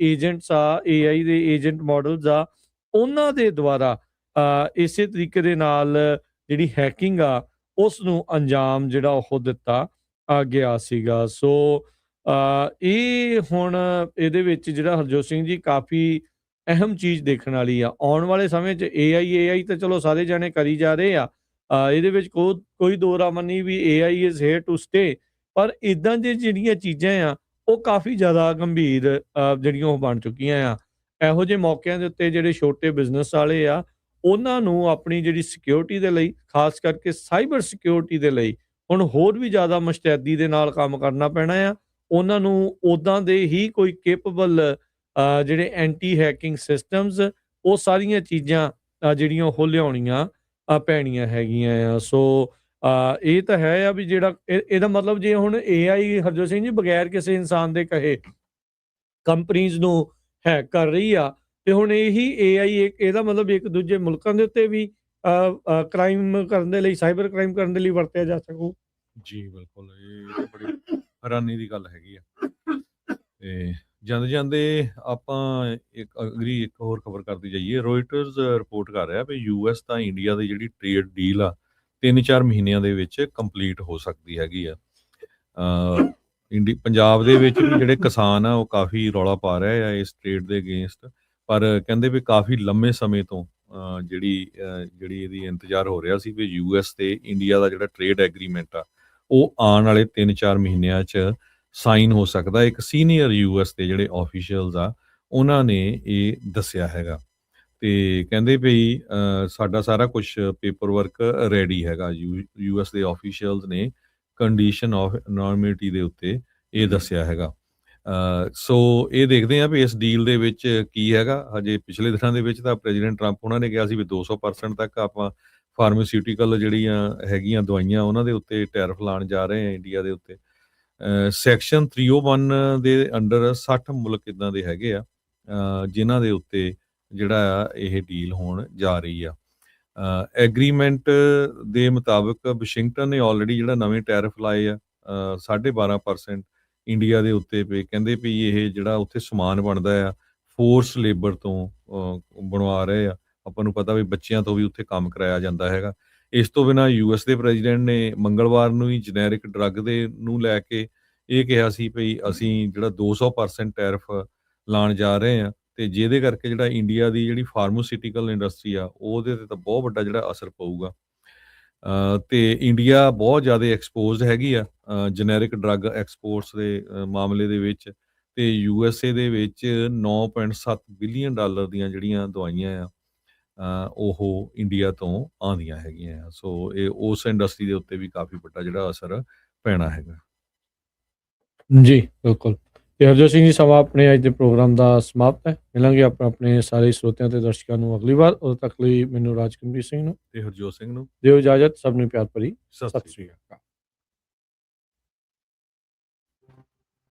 ਏਜੰਟਸ ਆ, AI ਦੇ ਏਜੰਟ ਮਾਡਲਸ ਆ, ਉਹਨਾਂ ਦੇ ਦੁਆਰਾ ਇਸੇ ਤਰੀਕੇ ਦੇ ਨਾਲ ਜਿਹੜੀ ਹੈਕਿੰਗ ਆ ਉਸ ਨੂੰ ਅੰਜਾਮ ਜਿਹੜਾ ਉਹ ਦਿੱਤਾ ਗਿਆ ਸੀਗਾ। ਸੋ ਇਹ ਹੁਣ ਇਹਦੇ ਵਿੱਚ ਜਿਹੜਾ ਹਰਜੋਤ ਸਿੰਘ ਜੀ ਕਾਫੀ ਅਹਿਮ ਚੀਜ਼ ਦੇਖਣ ਵਾਲੀ ਆ। ਆਉਣ ਵਾਲੇ ਸਮੇਂ 'ਚ AI ਤਾਂ ਚਲੋ ਸਾਰੇ ਜਾਣੇ ਕਰੀ ਜਾ ਰਹੇ ਆ, ਇਹਦੇ ਵਿੱਚ ਕੋਈ ਦੋ ਰਾਮਨ ਨਹੀਂ ਵੀ AI is here to stay, ਪਰ ਇਦਾਂ ਦੀ ਜਿਹੜੀਆਂ ਚੀਜ਼ਾਂ ਆ ਉਹ ਕਾਫੀ ਜ਼ਿਆਦਾ ਗੰਭੀਰ ਜਿਹੜੀਆਂ ਉਹ ਬਣ ਚੁੱਕੀਆਂ ਆ। ਇਹੋ ਜਿਹੇ ਮੌਕਿਆਂ ਦੇ ਉੱਤੇ ਜਿਹੜੇ ਛੋਟੇ ਬਿਜ਼ਨਸ ਵਾਲੇ ਆ ਉਹਨਾਂ ਨੂੰ ਆਪਣੀ ਜਿਹੜੀ ਸਿਕਿਉਰਿਟੀ ਦੇ ਲਈ, ਖਾਸ ਕਰਕੇ ਸਾਈਬਰ ਸਿਕਿਉਰਿਟੀ ਦੇ ਲਈ ਹੁਣ ਹੋਰ ਵੀ ਜ਼ਿਆਦਾ ਮੁਸ਼ਤੈਦੀ ਦੇ ਨਾਲ ਕੰਮ ਕਰਨਾ ਪੈਣਾ ਆ। ਉਹਨਾਂ ਨੂੰ ਉੱਦਾਂ ਦੇ ਹੀ ਕੋਈ ਕੇਪੇਬਲ ਜਿਹੜੇ ਐਂਟੀ ਹੈਕਿੰਗ ਸਿਸਟਮਸ, ਉਹ ਸਾਰੀਆਂ ਚੀਜ਼ਾਂ ਜਿਹੜੀਆਂ ਉਹ ਲਿਆਉਣੀਆਂ ਪੈਣੀਆਂ ਹੈਗੀਆਂ ਆ। ਸੋ ਇਹ ਤਾਂ ਹੈ ਆ ਵੀ ਜਿਹੜਾ ਇਹਦਾ ਮਤਲਬ ਜੇ ਹੁਣ AI ਹਰਜੋਤ ਸਿੰਘ ਜੀ ਬਗੈਰ ਕਿਸੇ ਇਨਸਾਨ ਦੇ ਕਹੇ ਕੰਪਨੀਜ਼ ਨੂੰ ਹੈਕ ਕਰ ਰਹੀ ਆ, ਤੇ ਹੁਣ ਇਹੀ AI ਇਹਦਾ ਮਤਲਬ ਇੱਕ ਦੂਜੇ ਮੁਲਕਾਂ ਦੇ ਉੱਤੇ ਵੀ ਕ੍ਰਾਈਮ ਕਰਨ ਦੇ ਲਈ, ਸਾਈਬਰ ਕ੍ਰਾਈਮ ਕਰਨ ਦੇ ਲਈ ਵਰਤਿਆ ਜਾ ਸਕੂ। ਜੀ ਬਿਲਕੁਲ, ਇਹ ਤਾਂ ਬੜੀ ਹੈਰਾਨੀ ਦੀ ਗੱਲ ਹੈਗੀ ਆ। ਤੇ ਜਾਂਦੇ ਆਪਾਂ ਇੱਕ ਹੋਰ ਖਬਰ ਕਰਦੇ ਜਾਈਏ। ਰੋਇਟਰਸ ਰਿਪੋਰਟ ਕਰ ਰਿਹਾ ਵੀ US ਤਾਂ ਇੰਡੀਆ ਦੀ ਜਿਹੜੀ ਟ੍ਰੇਡ ਡੀਲ ਆ 3-4 ਮਹੀਨਿਆਂ ਦੇ ਵਿੱਚ ਕੰਪਲੀਟ ਹੋ ਸਕਦੀ ਹੈਗੀ ਆ। ਪੰਜਾਬ ਦੇ ਵਿੱਚ ਵੀ ਜਿਹੜੇ ਕਿਸਾਨ ਆ ਉਹ ਕਾਫੀ ਰੌਲਾ ਪਾ ਰਹੇ ਆ ਇਸ ਟ੍ਰੇਡ ਦੇ ਅਗੇਂਸਟ, ਪਰ ਕਹਿੰਦੇ ਵੀ ਕਾਫੀ ਲੰਮੇ ਸਮੇਂ ਤੋਂ ਜਿਹੜੀ ਇਹਦੀ ਇੰਤਜ਼ਾਰ ਹੋ ਰਿਹਾ ਸੀ ਵੀ US ਤੇ ਇੰਡੀਆ ਦਾ ਜਿਹੜਾ ਟ੍ਰੇਡ ਐਗਰੀਮੈਂਟ ਆ ਉਹ ਆਉਣ ਵਾਲੇ 3-4 ਮਹੀਨਿਆਂ 'ਚ ਸਾਈਨ ਹੋ ਸਕਦਾ। ਇੱਕ ਸੀਨੀਅਰ US ਦੇ ਜਿਹੜੇ ਆਫੀਸ਼ੀਅਲਸ ਆ ਉਹਨਾਂ ਨੇ ਇਹ ਦੱਸਿਆ ਹੈਗਾ, ਤੇ ਕਹਿੰਦੇ ਵੀ ਸਾਡਾ ਸਾਰਾ ਕੁਝ ਪੇਪਰ ਵਰਕ ਰੈਡੀ ਹੈਗਾ। US ਦੇ ਆਫੀਸ਼ੀਅਲਸ ਨੇ ਕੰਡੀਸ਼ਨ ਆਫ ਨੋਰਮਿਟੀ ਦੇ ਉੱਤੇ ਇਹ ਦੱਸਿਆ ਹੈਗਾ। ਸੋ ਇਹ ਦੇਖਦੇ ਆ ਵੀ ਇਸ ਡੀਲ ਦੇ ਵਿੱਚ ਕੀ ਹੈਗਾ। ਹਜੇ ਪਿਛਲੇ ਦਿਨਾਂ ਦੇ ਵਿੱਚ ਤਾਂ ਪ੍ਰੈਜ਼ੀਡੈਂਟ ਟਰੰਪ ਉਹਨਾਂ ਨੇ ਕਿਹਾ ਸੀ ਵੀ 200% ਤੱਕ ਆਪਾਂ ਫਾਰਮਾਸਿਊਟੀਕਲ ਜਿਹੜੀਆਂ ਹੈਗੀਆਂ ਦਵਾਈਆਂ ਉਹਨਾਂ ਦੇ ਉੱਤੇ ਟੈਰਿਫ ਲਾਉਣ ਜਾ ਰਹੇ ਆ ਇੰਡੀਆ ਦੇ ਉੱਤੇ। ਸੈਕਸ਼ਨ 301 ਦੇ ਅੰਡਰ 60 ਮੁਲਕ ਇੱਦਾਂ ਦੇ ਹੈਗੇ ਆ ਜਿਨ੍ਹਾਂ ਦੇ ਉੱਤੇ ਜਿਹੜਾ ਆ ਇਹ ਡੀਲ ਹੋਣ ਜਾ ਰਹੀ ਆ। ਐਗਰੀਮੈਂਟ ਦੇ ਮੁਤਾਬਕ ਵਾਸ਼ਿੰਗਟਨ ਨੇ ਆਲਰੇਡੀ ਜਿਹੜਾ ਨਵੇਂ ਟੈਰਿਫ ਲਾਏ ਆ 12.5% ਇੰਡੀਆ ਦੇ ਉੱਤੇ ਪਏ। ਕਹਿੰਦੇ ਵੀ ਇਹ ਜਿਹੜਾ ਉੱਥੇ ਸਮਾਨ ਬਣਦਾ ਆ ਫੋਰਸ ਲੇਬਰ ਤੋਂ ਬਣਵਾ ਰਹੇ ਆ। ਆਪਾਂ ਨੂੰ ਪਤਾ ਵੀ ਬੱਚਿਆਂ ਤੋਂ ਵੀ ਉੱਥੇ ਕੰਮ ਕਰਾਇਆ ਜਾਂਦਾ ਹੈਗਾ। ਇਸ ਤੋਂ ਬਿਨਾਂ US ਦੇ ਪ੍ਰੈਜ਼ੀਡੈਂਟ ਨੇ ਮੰਗਲਵਾਰ ਨੂੰ ਹੀ ਜਨੈਰਿਕ ਡਰੱਗ ਦੇ ਨੂੰ ਲੈ ਕੇ ਇਹ ਕਿਹਾ ਸੀ ਵੀ ਅਸੀਂ ਜਿਹੜਾ 200% ਟੈਰਿਫ ਲਾਉਣ ਜਾ ਰਹੇ ਹਾਂ, ਤੇ ਜਿਹਦੇ ਕਰਕੇ ਜਿਹੜਾ ਇੰਡੀਆ ਦੀ ਜਿਹੜੀ ਫਾਰਮਾਸਿਊਟੀਕਲ ਇੰਡਸਟਰੀ ਆ ਉਹਦੇ ਤੇ ਤਾਂ ਬਹੁਤ ਵੱਡਾ ਜਿਹੜਾ ਅਸਰ ਪਊਗਾ। ਤੇ ਇੰਡੀਆ ਬਹੁਤ ਜ਼ਿਆਦਾ ਐਕਸਪੋਜ਼ਡ ਹੈਗੀ ਆ ਜਨੈਰਿਕ ਡਰੱਗ ਐਕਸਪੋਰਟਸ ਦੇ ਮਾਮਲੇ ਦੇ ਵਿੱਚ। ਤੇ USA ਦੇ ਵਿੱਚ $9.7 ਬਿਲੀਅਨ ਦੀਆਂ ਜਿਹੜੀਆਂ ਦਵਾਈਆਂ ਆ ਉਹ ਇੰਡੀਆ ਤੋਂ ਆਉਂਦੀਆਂ ਹੈਗੀਆਂ ਆ। ਸੋ ਇਹ ਉਸ ਇੰਡਸਟਰੀ ਦੇ ਉੱਤੇ ਵੀ ਕਾਫੀ ਵੱਡਾ ਜਿਹੜਾ ਅਸਰ ਪੈਣਾ ਹੈਗਾ। ਜੀ ਬਿਲਕੁਲ। ਤੇ ਹਰਜੋਤ ਸਿੰਘ ਜੀ, ਸਮਾਂ ਆਪਣੇ ਅੱਜ ਦੇ ਪ੍ਰੋਗਰਾਮ ਦਾ ਸਮਾਪਤ ਹੈ। ਮਿਲਾਂਗੇ ਆਪਾਂ ਆਪਣੇ ਸਾਰੇ ਸਰੋਤਿਆਂ ਤੇ ਦਰਸ਼ਕਾਂ ਨੂੰ ਅਗਲੀ ਵਾਰ। ਉਦੋਂ ਤੱਕ ਲਈ ਮੈਨੂੰ ਰਾਜਕੁਲਦੀਪ ਸਿੰਘ ਨੂੰ ਤੇ ਹਰਜੋਤ ਸਿੰਘ ਨੂੰ ਦਿਓ ਇਜਾਜ਼ਤ। ਸਭ ਨੂੰ ਪਿਆਰ ਭਰੀ ਸਤਿ ਸਤਿ ਸ੍ਰੀ ਸ੍ਰੀ ਅਕਾਲ।